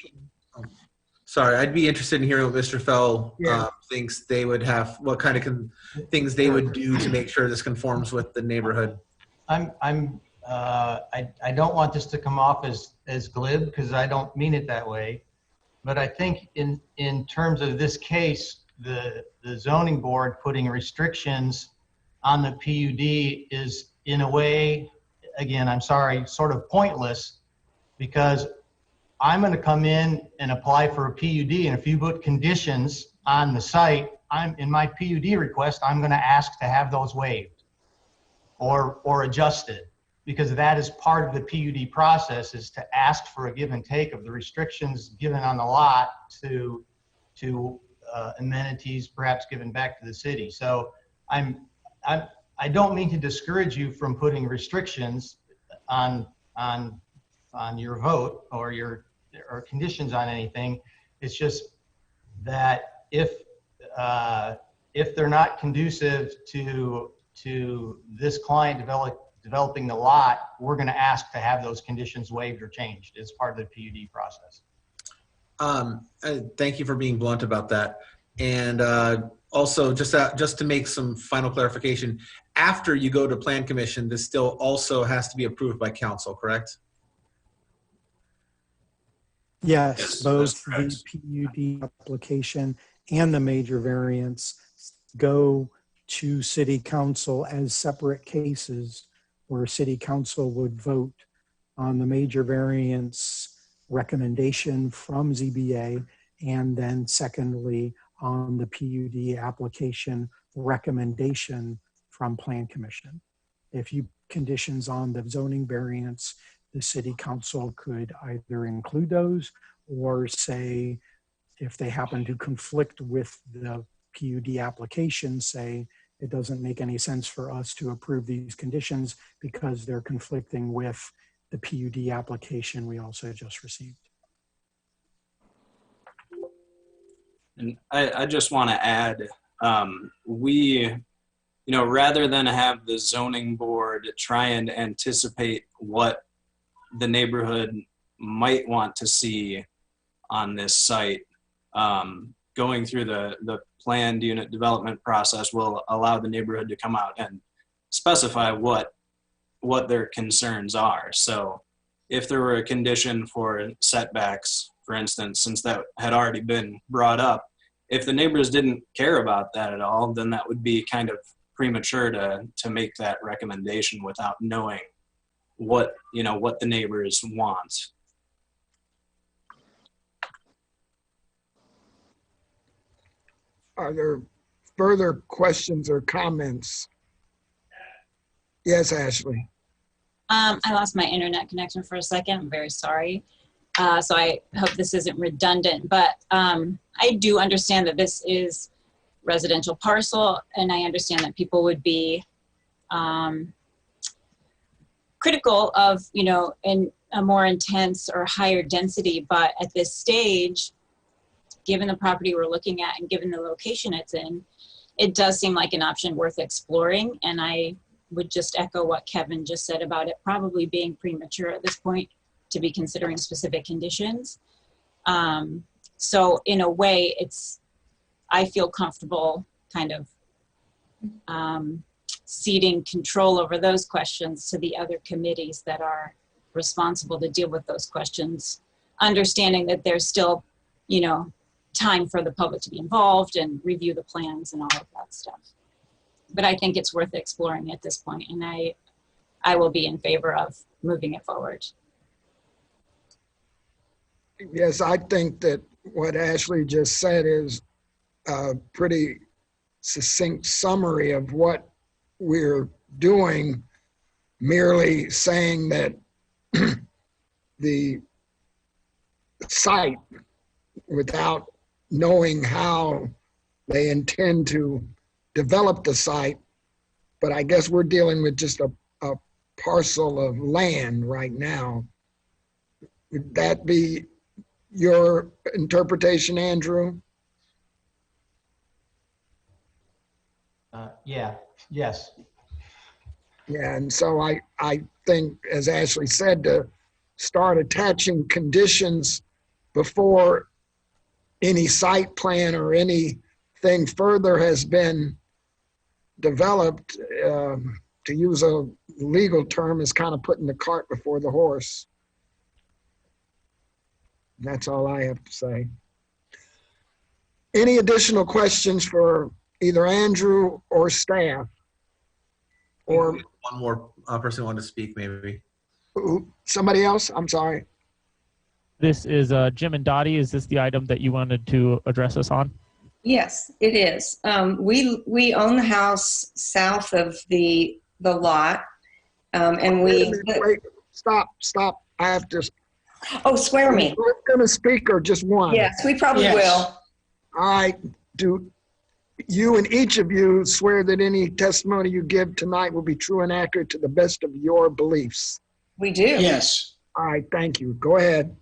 I'd be interested in hearing what Mr. Fell thinks they would have, what kind of things they would do to make sure this conforms with the neighborhood. I don't want this to come off as glib, because I don't mean it that way. But I think in terms of this case, the zoning board putting restrictions on the PUD is in a way, again, I'm sorry, sort of pointless, because I'm going to come in and apply for a PUD, and if you put conditions on the site, in my PUD request, I'm going to ask to have those waived or adjusted, because that is part of the PUD process, is to ask for a give and take of the restrictions given on the lot to amenities perhaps given back to the city. So I don't mean to discourage you from putting restrictions on your vote or conditions on anything. It's just that if they're not conducive to this client developing the lot, we're going to ask to have those conditions waived or changed as part of the PUD process. Thank you for being blunt about that. And also, just to make some final clarification, after you go to Plan Commission, this still also has to be approved by council, correct? Yes, both the PUD application and the major variance go to City Council as separate cases, where City Council would vote on the major variance recommendation from ZBA, and then secondly on the PUD application recommendation from Plan Commission. If you conditions on the zoning variance, the City Council could either include those or say, if they happen to conflict with the PUD application, say it doesn't make any sense for us to approve these conditions because they're conflicting with the PUD application we also just received. And I just want to add, rather than have the zoning board try and anticipate what the neighborhood might want to see on this site, going through the planned unit development process will allow the neighborhood to come out and specify what their concerns are. So if there were a condition for setbacks, for instance, since that had already been brought up, if the neighbors didn't care about that at all, then that would be kind of premature to make that recommendation without knowing what the neighbors want. Are there further questions or comments? Yes, Ashley. I lost my internet connection for a second. I'm very sorry. So I hope this isn't redundant, but I do understand that this is residential parcel, and I understand that people would be critical of, in a more intense or higher density, but at this stage, given the property we're looking at and given the location it's in, it does seem like an option worth exploring. And I would just echo what Kevin just said about it probably being premature at this point to be considering specific conditions. So in a way, I feel comfortable kind of ceding control over those questions to the other committees that are responsible to deal with those questions, understanding that there's still, time for the public to be involved and review the plans and all of that stuff. But I think it's worth exploring at this point, and I will be in favor of moving it forward. Yes, I think that what Ashley just said is a pretty succinct summary of what we're doing, merely saying that the site, without knowing how they intend to develop the site. But I guess we're dealing with just a parcel of land right now. Would that be your interpretation, Andrew? Yeah, yes. Yeah, and so I think, as Ashley said, to start attaching conditions before any site plan or anything further has been developed, to use a legal term, is kind of putting the cart before the horse. That's all I have to say. Any additional questions for either Andrew or staff? Or one more person wanted to speak, maybe. somebody else? I'm sorry. This is Jim and Dottie. Is this the item that you wanted to address us on? Yes, it is. We own the house south of the lot, and Wait, stop. I have to. Oh, swear me. We're going to speak or just one? Yes, we probably will. All right. Do you and each of you swear that any testimony you give tonight will be true and accurate to the best of your beliefs? We do. Yes. All right. Thank you. Go ahead.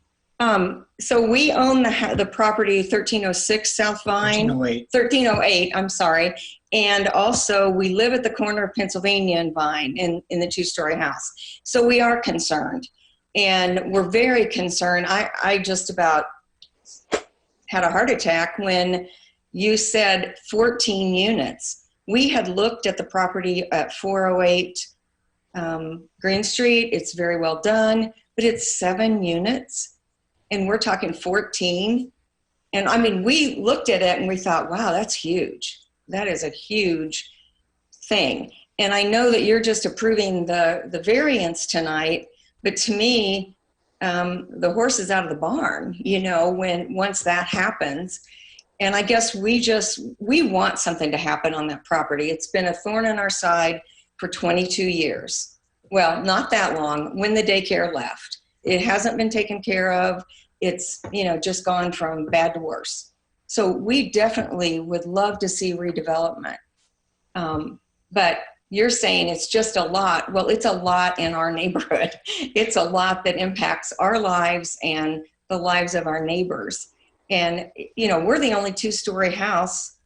So we own the property 1306 South Vine. 1308, I'm sorry. And also we live at the corner of Pennsylvania and Vine in the two-story house. So we are concerned, and we're very concerned. I just about had a heart attack when you said 14 units. We had looked at the property at 408 Green Street. It's very well done, but it's 7 units. And we're talking 14. And I mean, we looked at it and we thought, wow, that's huge. That is a huge thing. And I know that you're just approving the variance tonight, but to me, the horse is out of the barn, once that happens. And I guess we want something to happen on that property. It's been a thorn in our side for 22 years. Well, not that long, when the daycare left. It hasn't been taken care of. It's, just gone from bad to worse. So we definitely would love to see redevelopment. But you're saying it's just a lot. Well, it's a lot in our neighborhood. It's a lot that impacts our lives and the lives of our neighbors. And, we're the only 2-story house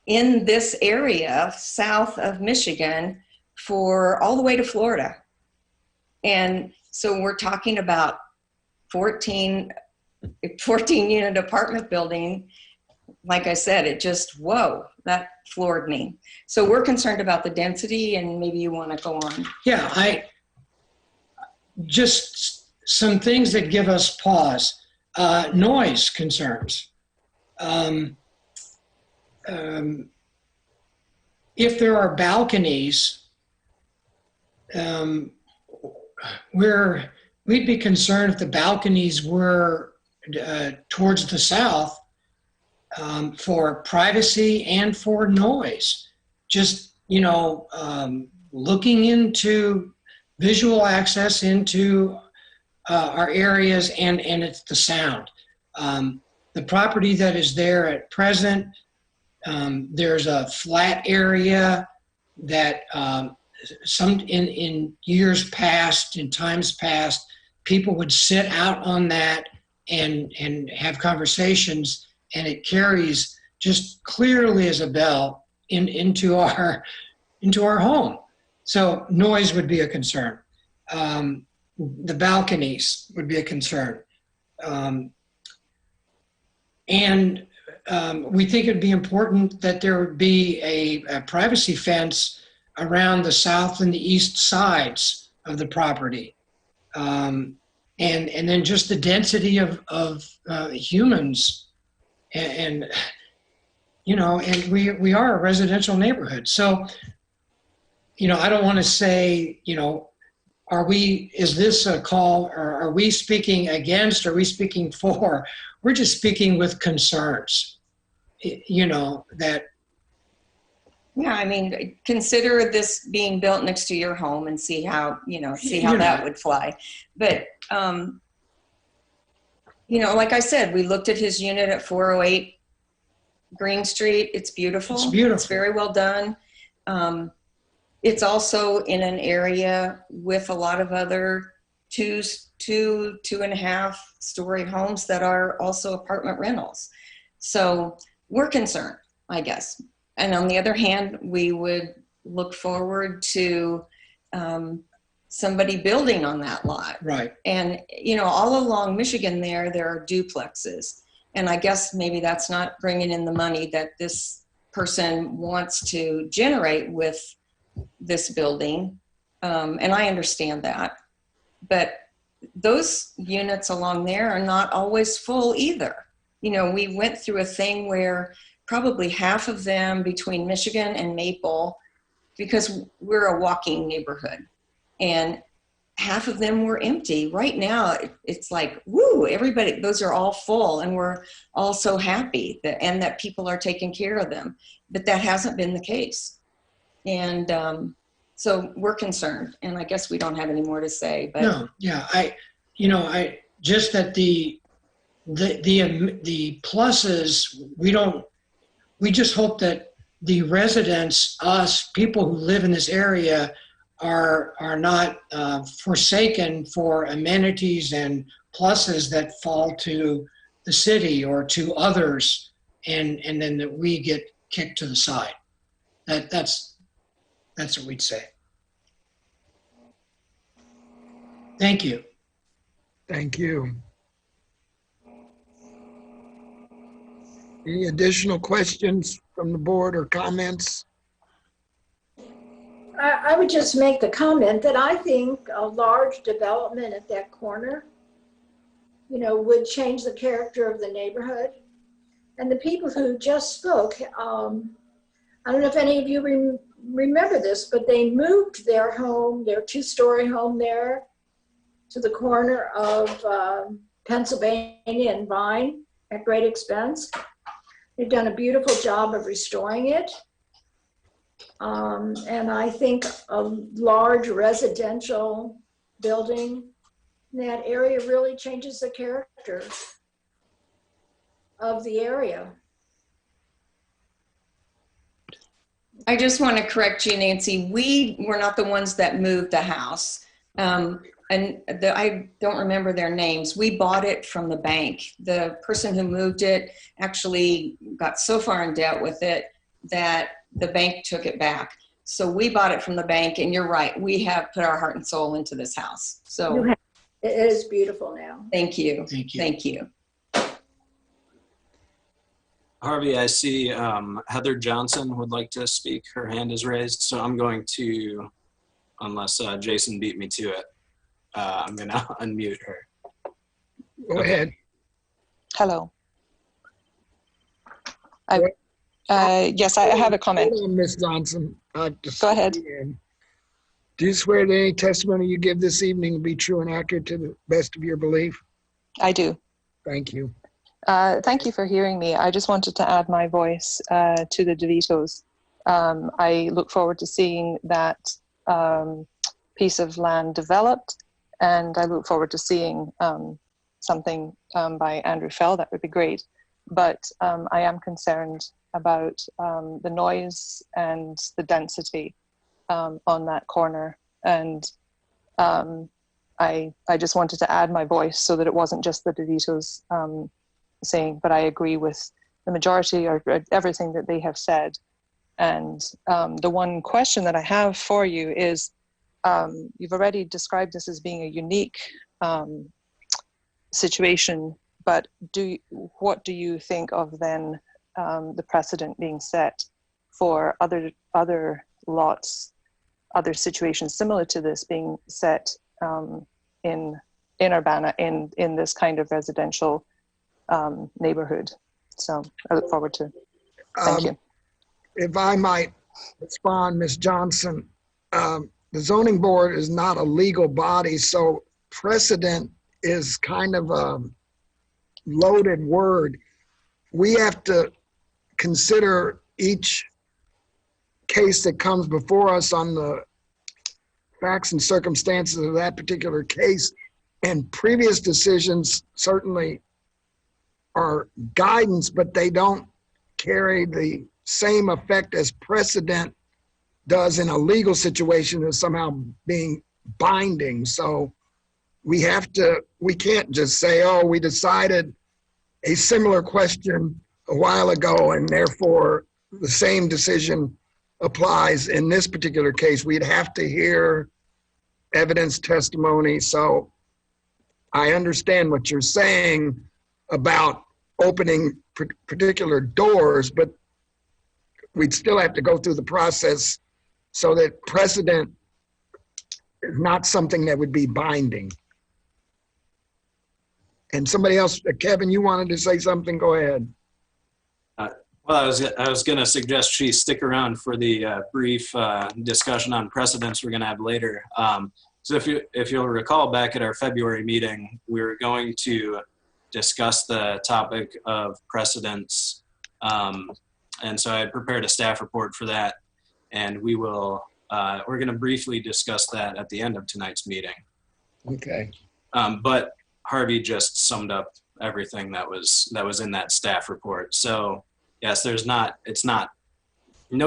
in this area south of Michigan for all the way to Florida. And so we're talking about 14 unit apartment building. Like I said, it just, whoa, that floored me. So we're concerned about the density, and maybe you want to go on. Yeah, just some things that give us pause. Noise concerns. If there are balconies, we'd be concerned if the balconies were towards the south, for privacy and for noise. Just, looking into visual access into our areas, and it's the sound. The property that is there at present, there's a flat area that in years past, in times past, people would sit out on that and have conversations, and it carries just clearly as a bell into our home. So noise would be a concern. The balconies would be a concern. And we think it'd be important that there would be a privacy fence around the south and the east sides of the property. And then just the density of humans, and we are a residential neighborhood. So, I don't want to say, is this a call, or are we speaking against, are we speaking for? We're just speaking with concerns, that. Yeah, consider this being built next to your home and see how, that would fly. But You know, like I said, we looked at his unit at 408 Green Street. It's beautiful. It's beautiful. It's very well done. It's also in an area with a lot of other two and a half story homes that are also apartment rentals. So we're concerned, I guess. And on the other hand, we would look forward to somebody building on that lot. Right. And, you know, all along Michigan there are duplexes. And I guess maybe that's not bringing in the money that this person wants to generate with this building. And I understand that. But those units along there are not always full either. You know, we went through a thing where probably half of them between Michigan and Maple, because we're a walking neighborhood, and half of them were empty. Right now, it's like, woo, everybody, those are all full, and we're all so happy that people are taking care of them. But that hasn't been the case. And so we're concerned, and I guess we don't have any more to say. But no, yeah, I just that the pluses, we just hope that the residents, us, people who live in this area are not forsaken for amenities and pluses that fall to the city or to others, and then that we get kicked to the side. That's what we'd say. Thank you. Thank you. Any additional questions from the board or comments? I would just make the comment that I think a large development at that corner, you know, would change the character of the neighborhood. And the people who just spoke, I don't know if any of you remember this, but they moved their home, their two-story home there, to the corner of Pennsylvania and Vine at great expense. They've done a beautiful job of restoring it. And I think a large residential building in that area really changes the character of the area. I just want to correct you, Nancy. We were not the ones that moved the house. I don't remember their names. We bought it from the bank. The person who moved it actually got so far in debt with it that the bank took it back. So we bought it from the bank, and you're right. We have put our heart and soul into this house. So it is beautiful now. Thank you. Thank you. Thank you. Harvey, I see Heather Johnson would like to speak. Her hand is raised. So I'm going to, unless Jason beat me to it, I'm going to unmute her. Go ahead. Hello. Yes, I have a comment. Hold on, Ms. Johnson. Go ahead. Do you swear that any testimony you give this evening will be true and accurate to the best of your belief? I do. Thank you. Thank you for hearing me. I just wanted to add my voice to the DeVitos. I look forward to seeing that piece of land developed, and I look forward to seeing something by Andrew Fell. That would be great. But I am concerned about the noise and the density on that corner. And I just wanted to add my voice so that it wasn't just the DeVitos saying, but I agree with the majority or everything that they have said. And the one question that I have for you is, you've already described this as being a unique situation, but what do you think of then the precedent being set for other lots, other situations similar to this being set in Urbana in this kind of residential neighborhood? So I look forward to. Thank you. If I might respond, Ms. Johnson, the zoning board is not a legal body, so precedent is kind of a loaded word. We have to consider each case that comes before us on the facts and circumstances of that particular case, and previous decisions certainly are guidance, but they don't carry the same effect as precedent does in a legal situation as somehow being binding. So we can't just say, oh, we decided a similar question a while ago and therefore the same decision applies in this particular case. We'd have to hear evidence, testimony. So I understand what you're saying about opening particular doors, but we'd still have to go through the process so that precedent is not something that would be binding. And somebody else, Kevin, you wanted to say something? Go ahead. Well, I was going to suggest she stick around for the brief discussion on precedents we're going to have later. So if you'll recall, back at our February meeting, we were going to discuss the topic of precedents. And so I prepared a staff report for that, and we're going to briefly discuss that at the end of tonight's meeting. Okay. But Harvey just summed up everything that was in that staff report. So yes, no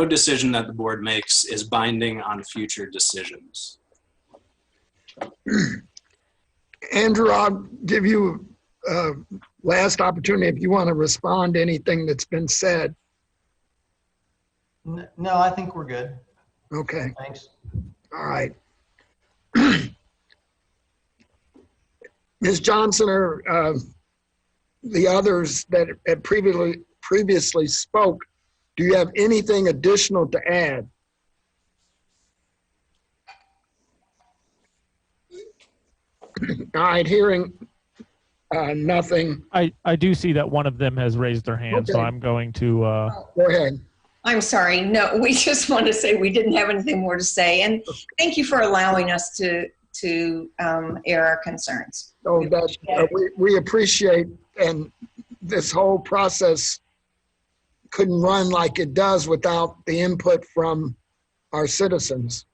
decision that the board makes is binding on future decisions. Andrew, I'll give you last opportunity if you want to respond to anything that's been said. No, I think we're good. Okay. Thanks. All right. Ms. Johnson or the others that had previously spoke, do you have anything additional to add? All right, hearing nothing. I do see that one of them has raised their hand, so Okay. I'm going to. Go ahead. I'm sorry. No, we just want to say we didn't have anything more to say. And thank you for allowing us to air our concerns. So we appreciate, and this whole process couldn't run like it does without the input from our citizens.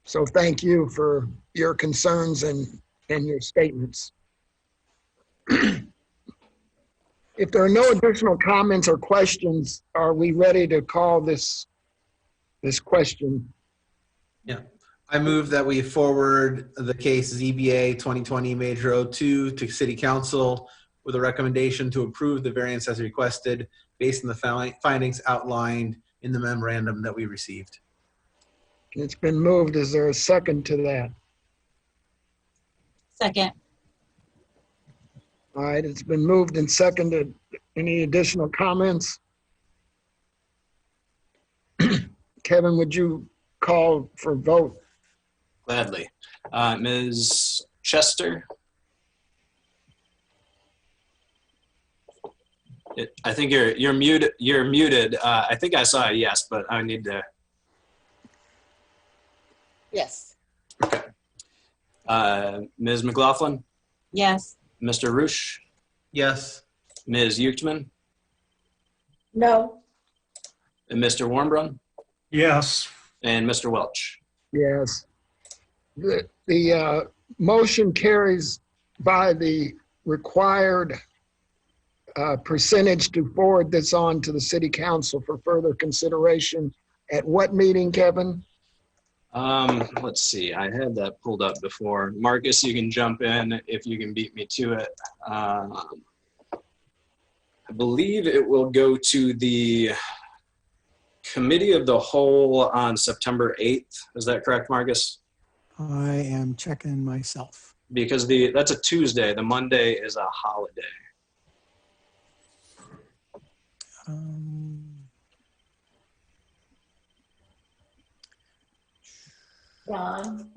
So thank you for your concerns and your statements. If there are no additional comments or questions, are we ready to call this question? Yeah. I move that we forward the case ZBA 2020 Major 02 to City Council with a recommendation to approve the variance as requested based on the findings outlined in the memorandum that we received. It's been moved. Is there a second to that? Second. All right, it's been moved and seconded. Any additional comments? Kevin, would you call for vote? Gladly. Ms. Chester? I think you're muted. You're muted. I think I saw a yes, but I need to. Yes. Okay. Ms. McLaughlin? Yes. Mr. Roosh? Yes. Ms. Uchtman? No. And Mr. Warmbrun? Yes. And Mr. Welch? Yes. The motion carries by the required percentage to forward this on to the City Council for further consideration. At what meeting, Kevin? Let's see. I had that pulled up before. Marcus, you can jump in if you can beat me to it. I believe it will go to the Committee of the Whole on September 8th. Is that correct, Marcus? I am checking myself. Because that's a Tuesday. The Monday is a holiday. Don.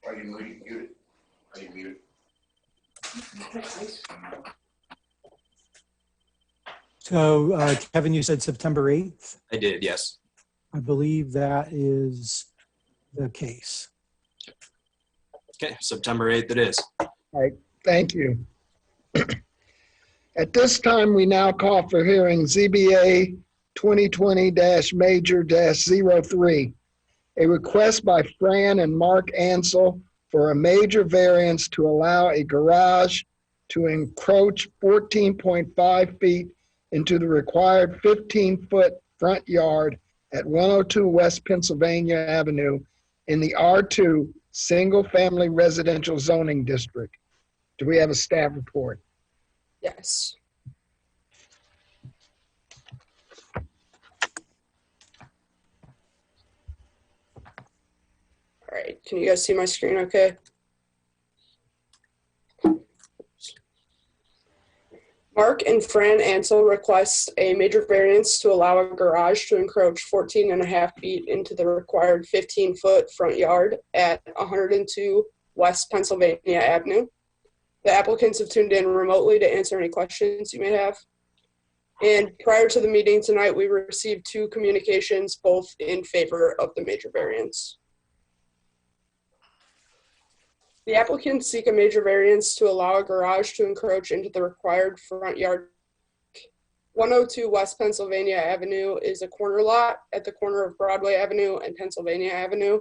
Are you muted? Are you muted? So Kevin, you said September 8th? I did, yes. I believe that is the case. Okay, September 8th it is. All right, thank you. At this time, we now call for hearing ZBA 2020-Major-03, a request by Fran and Mark Ansel for a major variance to allow a garage to encroach 14.5 feet into the required 15-foot front yard at 102 West Pennsylvania Avenue in the R2 Single Family Residential Zoning District. Do we have a staff report? Yes. All right, can you guys see my screen okay? Mark and Fran Ansel request a major variance to allow a garage to encroach 14.5 feet into the required 15-foot front yard at 102 West Pennsylvania Avenue. The applicants have tuned in remotely to answer any questions you may have. And prior to the meeting tonight, we received 2 communications, both in favor of the major variance. The applicants seek a major variance to allow a garage to encroach into the required front yard. 102 West Pennsylvania Avenue is a corner lot at the corner of Broadway Avenue and Pennsylvania Avenue.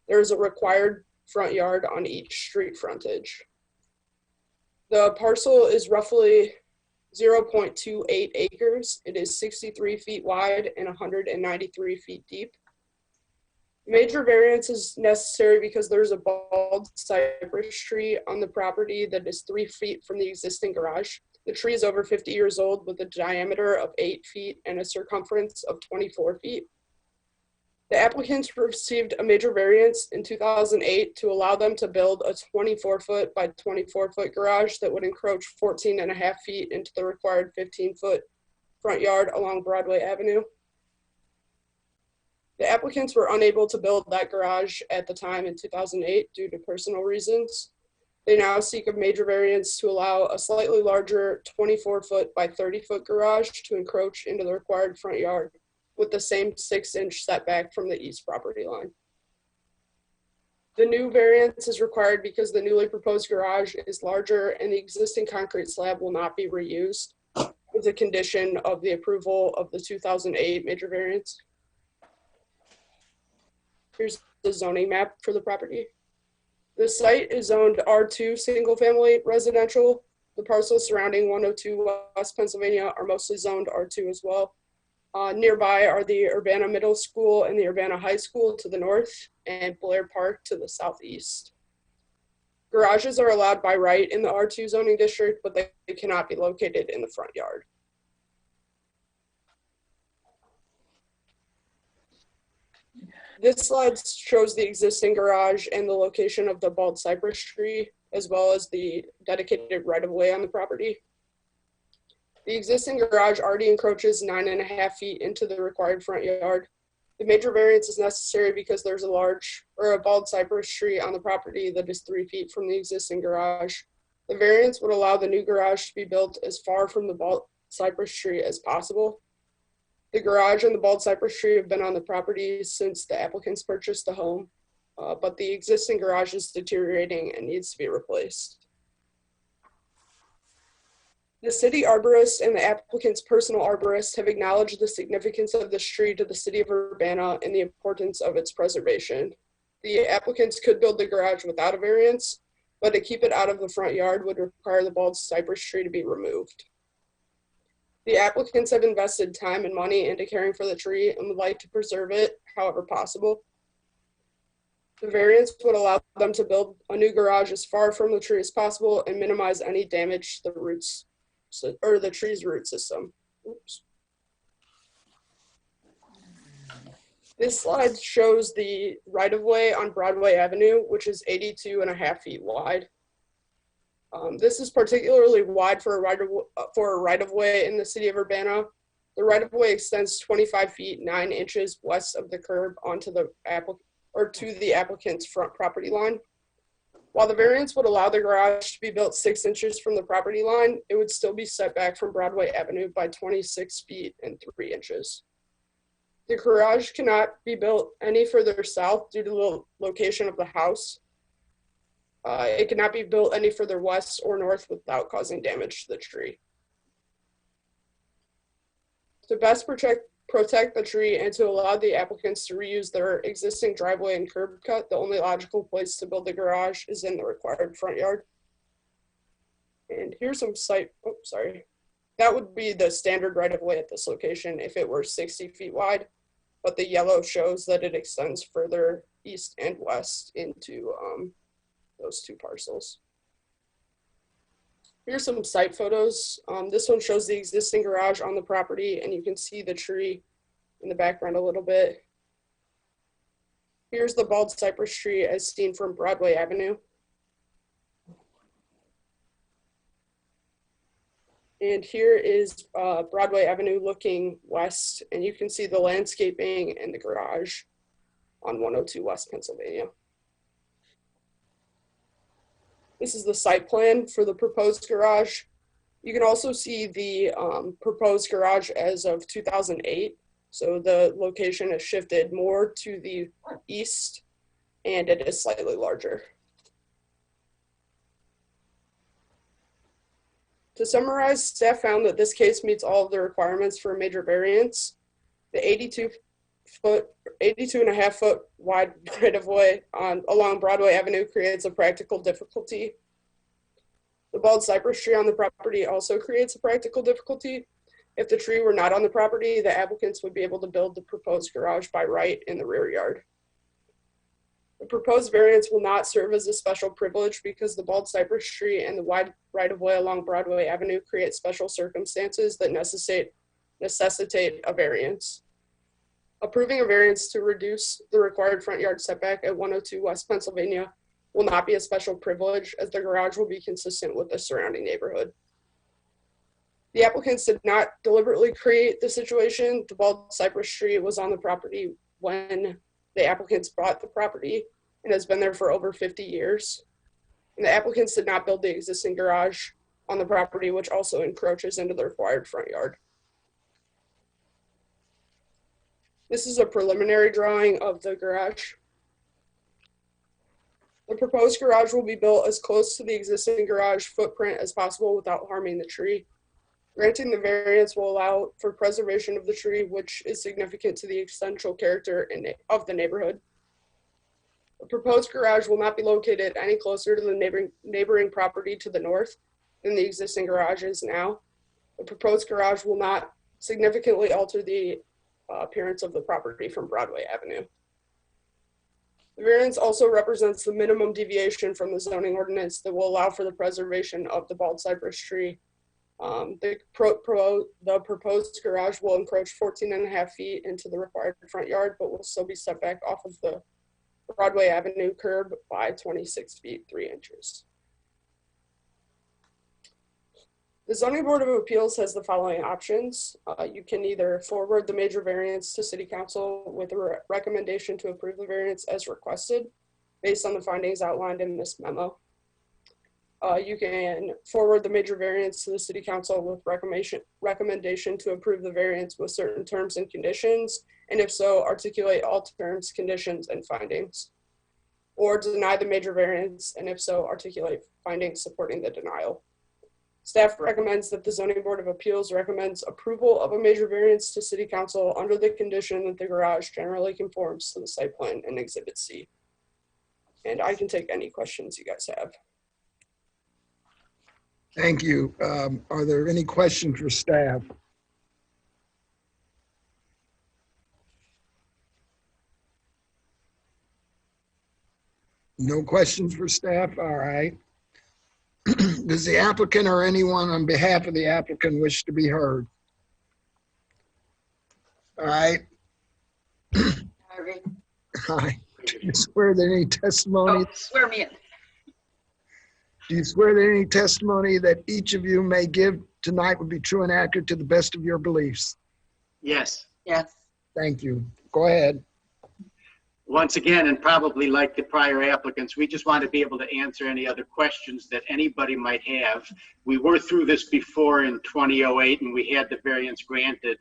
There is a required front yard on each street frontage. The parcel is roughly 0.28 acres. It is 63 feet wide and 193 feet deep. Major variance is necessary because there's a bald cypress tree on the property that is 3 feet from the existing garage. The tree is over 50 years old with a diameter of 8 feet and a circumference of 24 feet. The applicants received a major variance in 2008 to allow them to build a 24-foot by 24-foot garage that would encroach 14.5 feet into the required 15-foot front yard along Broadway Avenue. The applicants were unable to build that garage at the time in 2008 due to personal reasons. They now seek a major variance to allow a slightly larger 24-foot by 30-foot garage to encroach into the required front yard with the same 6-inch setback from the east property line. The new variance is required because the newly proposed garage is larger and the existing concrete slab will not be reused with the condition of the approval of the 2008 major variance. Here's the zoning map for the property. The site is zoned R2 single family residential. The parcels surrounding 102 West Pennsylvania are mostly zoned R2 as well. Nearby are the Urbana Middle School and the Urbana High School to the north and Blair Park to the southeast. Garages are allowed by right in the R2 zoning district, but they cannot be located in the front yard. This slide shows the existing garage and the location of the bald cypress tree, as well as the dedicated right-of-way on the property. The existing garage already encroaches 9.5 feet into the required front yard. The major variance is necessary because there's a bald cypress tree on the property that is 3 feet from the existing garage. The variance would allow the new garage to be built as far from the bald cypress tree as possible. The garage and the bald cypress tree have been on the property since the applicants purchased the home, but the existing garage is deteriorating and needs to be replaced. The city arborist and the applicant's personal arborist have acknowledged the significance of this tree to the city of Urbana and the importance of its preservation. The applicants could build the garage without a variance, but to keep it out of the front yard would require the bald cypress tree to be removed. The applicants have invested time and money into caring for the tree and would like to preserve it however possible. The variance would allow them to build a new garage as far from the tree as possible and minimize any damage to the roots or the tree's root system. Oops. This slide shows the right-of-way on Broadway Avenue, which is 82.5 feet wide. This is particularly wide for a right-of-way in the city of Urbana. The right-of-way extends 25 feet 9 inches west of the curb onto the to the applicant's front property line. While the variance would allow the garage to be built 6 inches from the property line, it would still be set back from Broadway Avenue by 26 feet and 3 inches. The garage cannot be built any further south due to the location of the house. It cannot be built any further west or north without causing damage to the tree. To best protect the tree and to allow the applicants to reuse their existing driveway and curb cut, the only logical place to build the garage is in the required front yard. And here's some site, oh, sorry. That would be the standard right of way at this location if it were 60 feet wide, but the yellow shows that it extends further east and west into those two parcels. Here's some site photos. This one shows the existing garage on the property, and you can see the tree in the background a little bit. Here's the bald cypress tree as seen from Broadway Avenue. And here is Broadway Avenue looking west, and you can see the landscaping and the garage on 102 West Pennsylvania. This is the site plan for the proposed garage. You can also see the proposed garage as of 2008. So the location has shifted more to the east, and it is slightly larger. To summarize, staff found that this case meets all of the requirements for a major variance. The 82.5 foot wide right of way along Broadway Avenue creates a practical difficulty. The bald cypress tree on the property also creates a practical difficulty. If the tree were not on the property, the applicants would be able to build the proposed garage by right in the rear yard. The proposed variance will not serve as a special privilege because the bald cypress tree and the wide right-of-way along Broadway Avenue create special circumstances that necessitate a variance. Approving a variance to reduce the required front yard setback at 102 West Pennsylvania will not be a special privilege as the garage will be consistent with the surrounding neighborhood. The applicants did not deliberately create the situation. The bald cypress tree was on the property when the applicants bought the property and has been there for over 50 years. And the applicants did not build the existing garage on the property, which also encroaches into the required front yard. This is a preliminary drawing of the garage. The proposed garage will be built as close to the existing garage footprint as possible without harming the tree. Granting the variance will allow for preservation of the tree, which is significant to the essential character of the neighborhood. The proposed garage will not be located any closer to the neighboring property to the north than the existing garage is now. The proposed garage will not significantly alter the appearance of the property from Broadway Avenue. The variance also represents the minimum deviation from the zoning ordinance that will allow for the preservation of the bald cypress tree. The proposed garage will encroach 14.5 feet into the required front yard, but will still be set back off of the Broadway Avenue curb by 26 feet, 3 inches. The Zoning Board of Appeals has the following options. You can either forward the major variance to City Council with a recommendation to approve the variance as requested based on the findings outlined in this memo. You can forward the major variance to the City Council with recommendation to approve the variance with certain terms and conditions, and if so, articulate all terms, conditions, and findings. Or deny the major variance, and if so, articulate findings supporting the denial. Staff recommends that the Zoning Board of Appeals recommends approval of a major variance to City Council under the condition that the garage generally conforms to the site plan in Exhibit C. And I can take any questions you guys have. Thank you. Are there any questions for staff? No questions for staff? All right. Does the applicant or anyone on behalf of the applicant wish to be heard? All right. Hi. Do you swear that any testimony? Oh, swear me in. Do you swear that any testimony that each of you may give tonight would be true and accurate to the best of your beliefs? Yes. Yes. Thank you. Go ahead. Once again, and probably like the prior applicants, we just want to be able to answer any other questions that anybody might have. We were through this before in 2008 and we had the variance granted.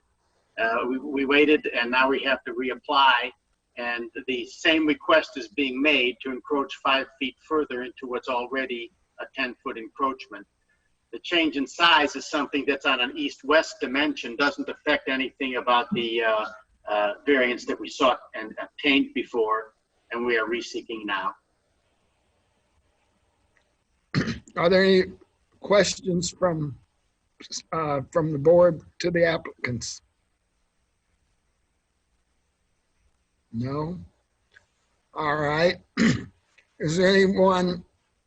We waited and now we have to reapply, and the same request is being made to encroach 5 feet further into what's already a 10-foot encroachment. The change in size is something that's on an east-west dimension, doesn't affect anything about the variance that we sought and obtained before, and we are reseeking now. Are there any questions from the board to the applicants? No? All right. Is there anyone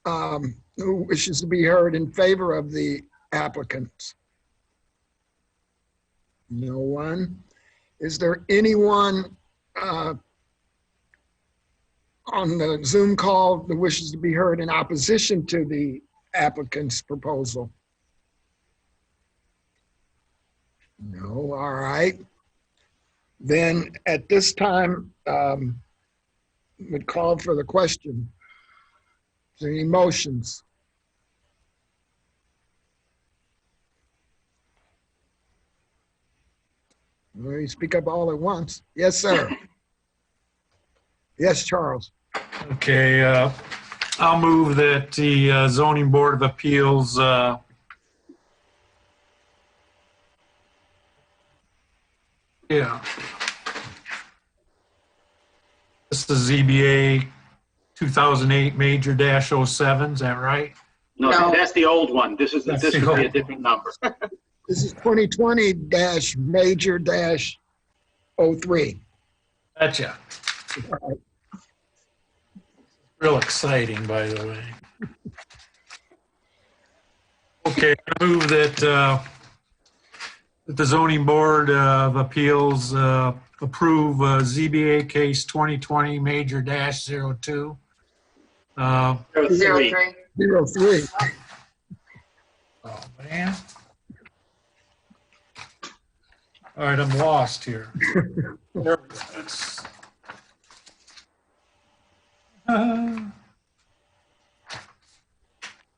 who wishes to be heard in favor of the applicants? No one. Is there anyone on the Zoom call that wishes to be heard in opposition to the applicant's proposal? No, all right. Then at this time, would call for the question. Is there any motions? Well, you speak up all at once. Yes, sir. Yes, Charles. Okay, I'll move that the zoning board of appeals this is ZBA 2008 major -07, is that right? No, that's the old one. This would be a different number. This is 2020-major-03. Gotcha. Real exciting, by the way. Okay, I move that the zoning board of appeals approve ZBA case 2020 major -02. 03. 03. Oh, man. All right, I'm lost here. There we go.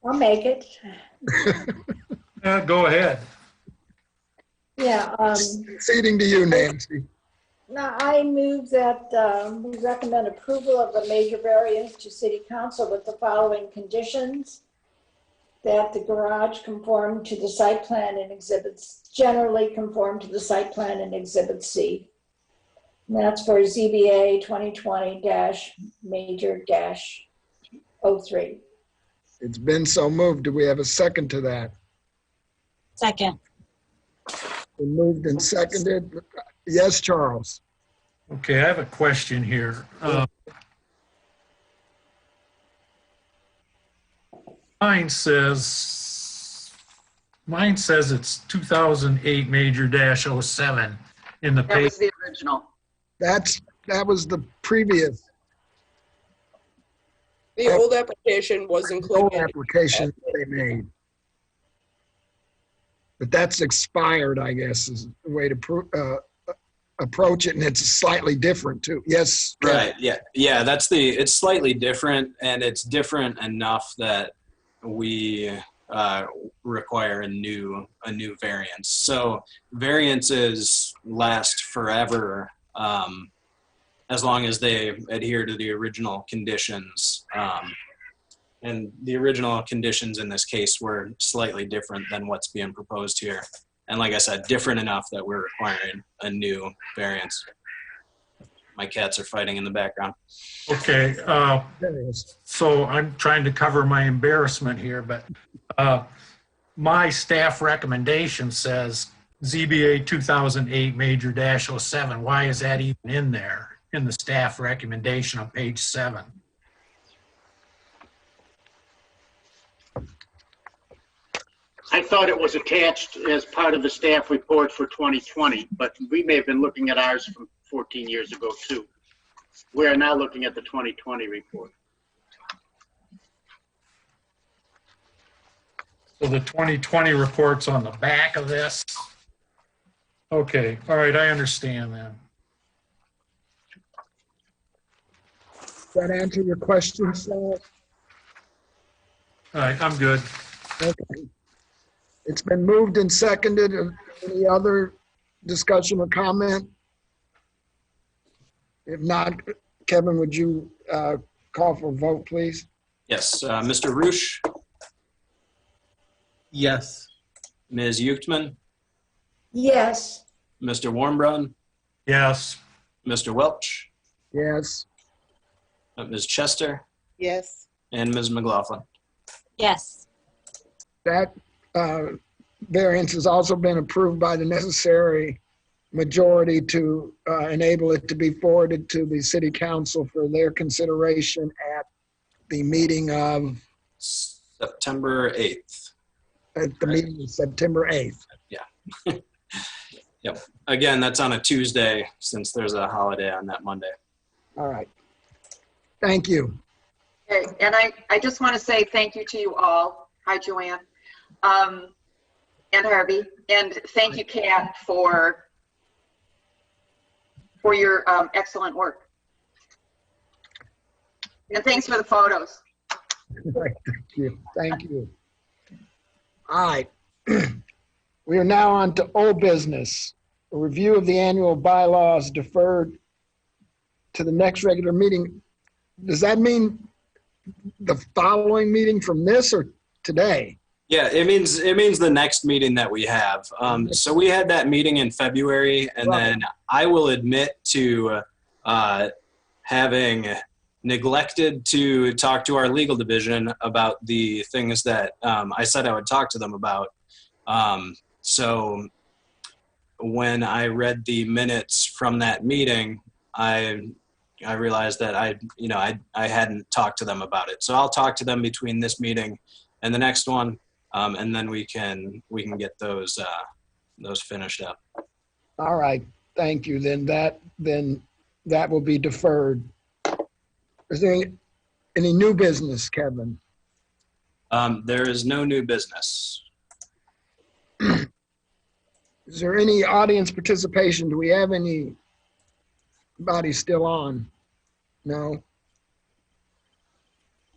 I'll make it. Go ahead. Yeah. Conceding to you, Nancy. Now, I move that we recommend approval of the major variance to City Council with the following conditions. That the garage conform to the site plan and exhibits, generally conform to the site plan and Exhibit C. And that's for ZBA 2020-major-03. It's been so moved. Do we have a second to that? Second. Been moved and seconded. Yes, Charles. Okay, I have a question here. Mine says it's 2008 major -07 in the That page. was the original. That was the previous The old application was included. application they made. But that's expired, I guess, is the way to approach it, and it's slightly different too. Yes. Right. Yeah. It's slightly different, and it's different enough that we require a new variance. So variances last forever as long as they adhere to the original conditions. And the original conditions in this case were slightly different than what's being proposed here. And like I said, different enough that we're requiring a new variance. My cats are fighting in the background. Okay, so I'm trying to cover my embarrassment here, but my staff recommendation says ZBA 2008 major -07. Why is that even in there in the staff recommendation on page 7? I thought it was attached as part of the staff report for 2020, but we may have been looking at ours from 14 years ago too. We are now looking at the 2020 report. So the 2020 report's on the back of this? Okay, all right, I understand then. Does that answer your question, Sal? All right, I'm good. Okay. It's been moved and seconded. Any other discussion or comment? If not, Kevin, would you call for a vote, please? Yes, Mr. Roosh, Yes. Ms. Uchtman, Yes. Mr. Warmbrun, Yes. Mr. Welch, Yes. Ms. Chester, Yes. and Ms. McLaughlin. Yes. That variance has also been approved by the necessary majority to enable it to be forwarded to the city council for their consideration at the meeting of September 8th. at the meeting of September 8th. Yeah. Yep. Again, that's on a Tuesday since there's a holiday on that Monday. All right. Thank you. Okay, and I just want to say thank you to you all. Hi, Joanne. And Harvey. And thank you, Kat, for your excellent work. And thanks for the photos. Thank you. Thank you. All right. We are now on to old business. A review of the annual bylaws deferred to the next regular meeting. Does that mean the following meeting from this or today? Yeah, it means the next meeting that we have. So we had that meeting in February, and then I will admit to having neglected to talk to our legal division about the things that I said I would talk to them about. So when I read the minutes from that meeting, I realized that I hadn't talked to them about it. So I'll talk to them between this meeting and the next one, and then we can get those finished up. All right, thank you. Then that will be deferred. Is there any new business, Kevin? There is no new business. Is there any audience participation? Do we have anybody still on? No?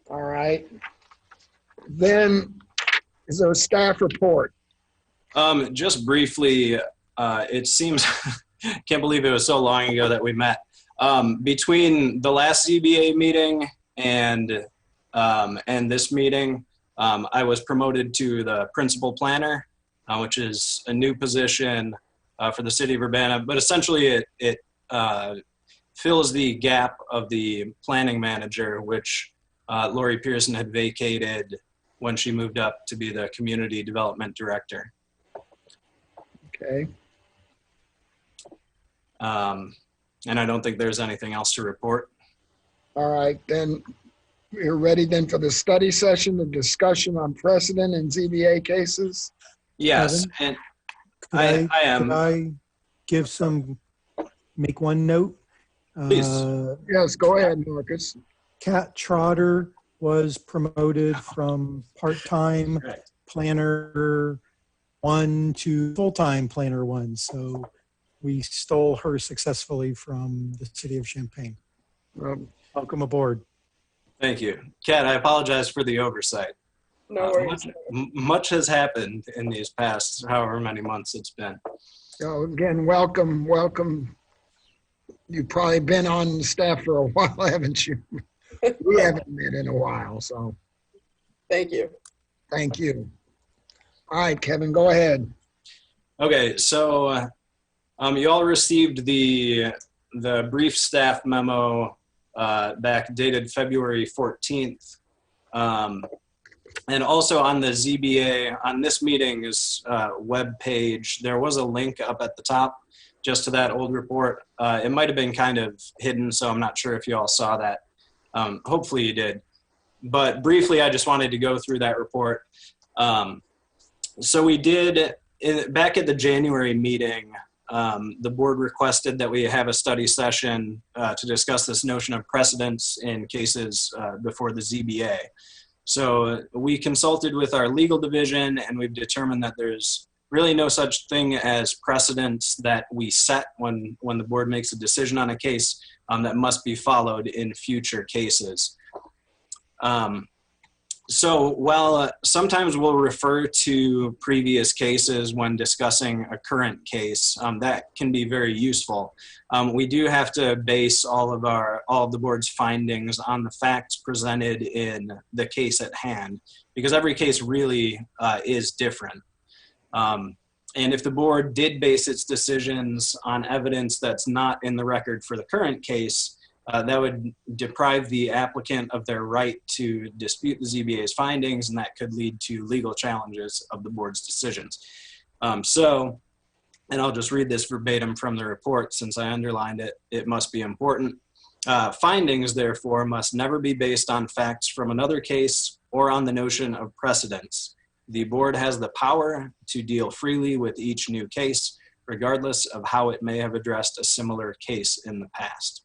All right. Then, is there a staff report? Just briefly, it seems, can't believe it was so long ago that we met. Between the last ZBA meeting and this meeting, I was promoted to the principal planner, which is a new position for the city of Urbana, but essentially it fills the gap of the planning manager, which Lori Pearson had vacated when she moved up to be the community development director. Okay. And I don't think there's anything else to report. All right, then we're ready then for the study session, the discussion on precedent and ZBA cases. Yes, Kevin, and I am. Could I make one note? Please. Yes, go ahead, Marcus. Kat Trotter was promoted from part-time planner 1 to full-time planner 1. So we stole her successfully from the city of Champaign. Welcome aboard. Thank you. Kat, I apologize for the oversight. No worries. Much has happened in these past however many months it's been. So again, welcome. You've probably been on staff for a while, haven't you? We haven't met in a while, so. Thank you. Thank you. All right, Kevin, go ahead. Okay, so you all received the brief staff memo back dated February 14th. And also on the ZBA, on this meeting's web page, there was a link up at the top just to that old report. It might have been kind of hidden, so I'm not sure if you all saw that. Hopefully you did. But briefly, I just wanted to go through that report. So we did, back at the January meeting, the board requested that we have a study session to discuss this notion of precedents in cases before the ZBA. So we consulted with our legal division, and we've determined that there's really no such thing as precedents that we set when the board makes a decision on a case that must be followed in future cases. So while sometimes we'll refer to previous cases when discussing a current case, that can be very useful. We do have to base all of the board's findings on the facts presented in the case at hand, because every case really is different. And if the board did base its decisions on evidence that's not in the record for the current case, that would deprive the applicant of their right to dispute the ZBA's findings, and that could lead to legal challenges of the board's decisions. And I'll just read this verbatim from the report since I underlined it. It must be important. Findings, therefore, must never be based on facts from another case or on the notion of precedence. The board has the power to deal freely with each new case, regardless of how it may have addressed a similar case in the past.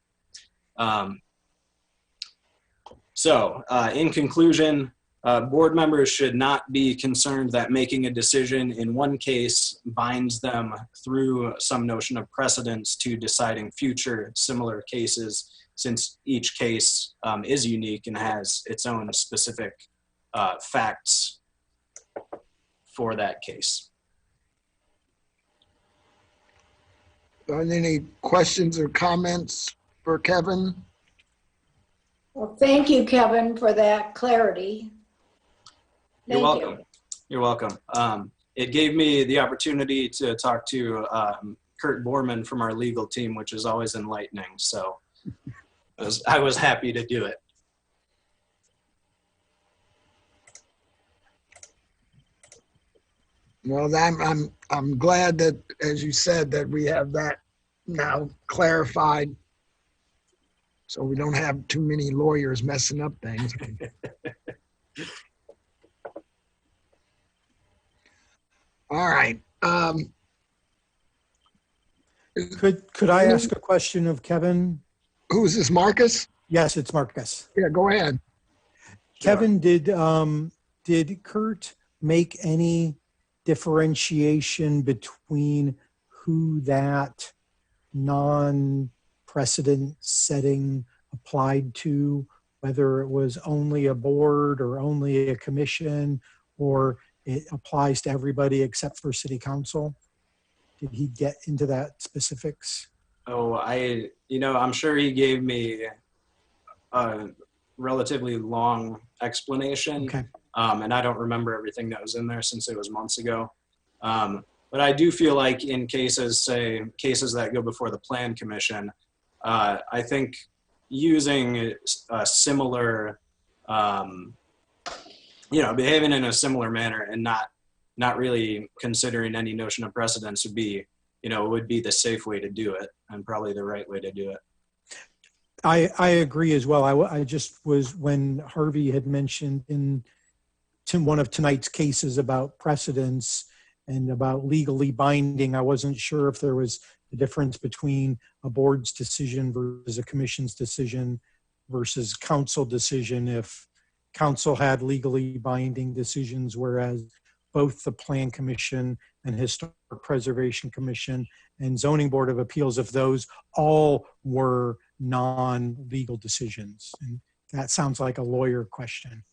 In conclusion, board members should not be concerned that making a decision in one case binds them through some notion of precedence to deciding future similar cases, since each case is unique and has its own specific facts for that case. Any questions or comments for Kevin? Well, thank you, Kevin, for that clarity. You're welcome. You're welcome. It gave me the opportunity to talk to Kurt Borman from our legal team, which is always enlightening. So I was happy to do it. Well, I'm glad that, as you said, that we have that now clarified, so we don't have too many lawyers messing up things. All right. Could I ask a question of Kevin? Who is this, Marcus? Yes, it's Marcus. Yeah, go ahead. Kevin, did Kurt make any differentiation between who that non-precedent setting applied to, whether it was only a board or only a commission, or it applies to everybody except for city council? Did he get into that specifics? Oh, I'm sure he gave me a relatively long explanation. Okay. And I don't remember everything that was in there since it was months ago. But I do feel like in cases, say cases that go before the Plan Commission, I think using a similar, behaving in a similar manner and not really considering any notion of precedence would be the safe way to do it and probably the right way to do it. I agree as well. I just was, when Harvey had mentioned in one of tonight's cases about precedence and about legally binding, I wasn't sure if there was a difference between a board's decision versus a commission's decision versus council decision, if council had legally binding decisions, whereas both the Plan Commission and Historic Preservation Commission and Zoning Board of Appeals, if those all were non-legal decisions. And that sounds like a lawyer question.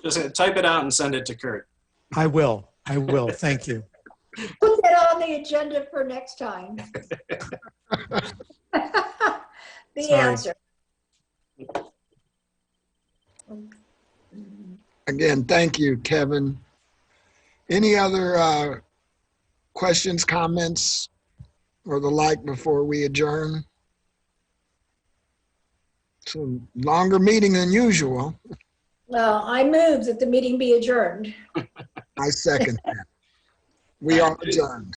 Just type it out and send it to Kurt. I will. Thank you. Put that on the agenda for next time. The Sorry. answer. Again, thank you, Kevin. Any other questions, comments, or the like before we adjourn? It's a longer meeting than usual. Well, I move that the meeting be adjourned. I second that. We are adjourned.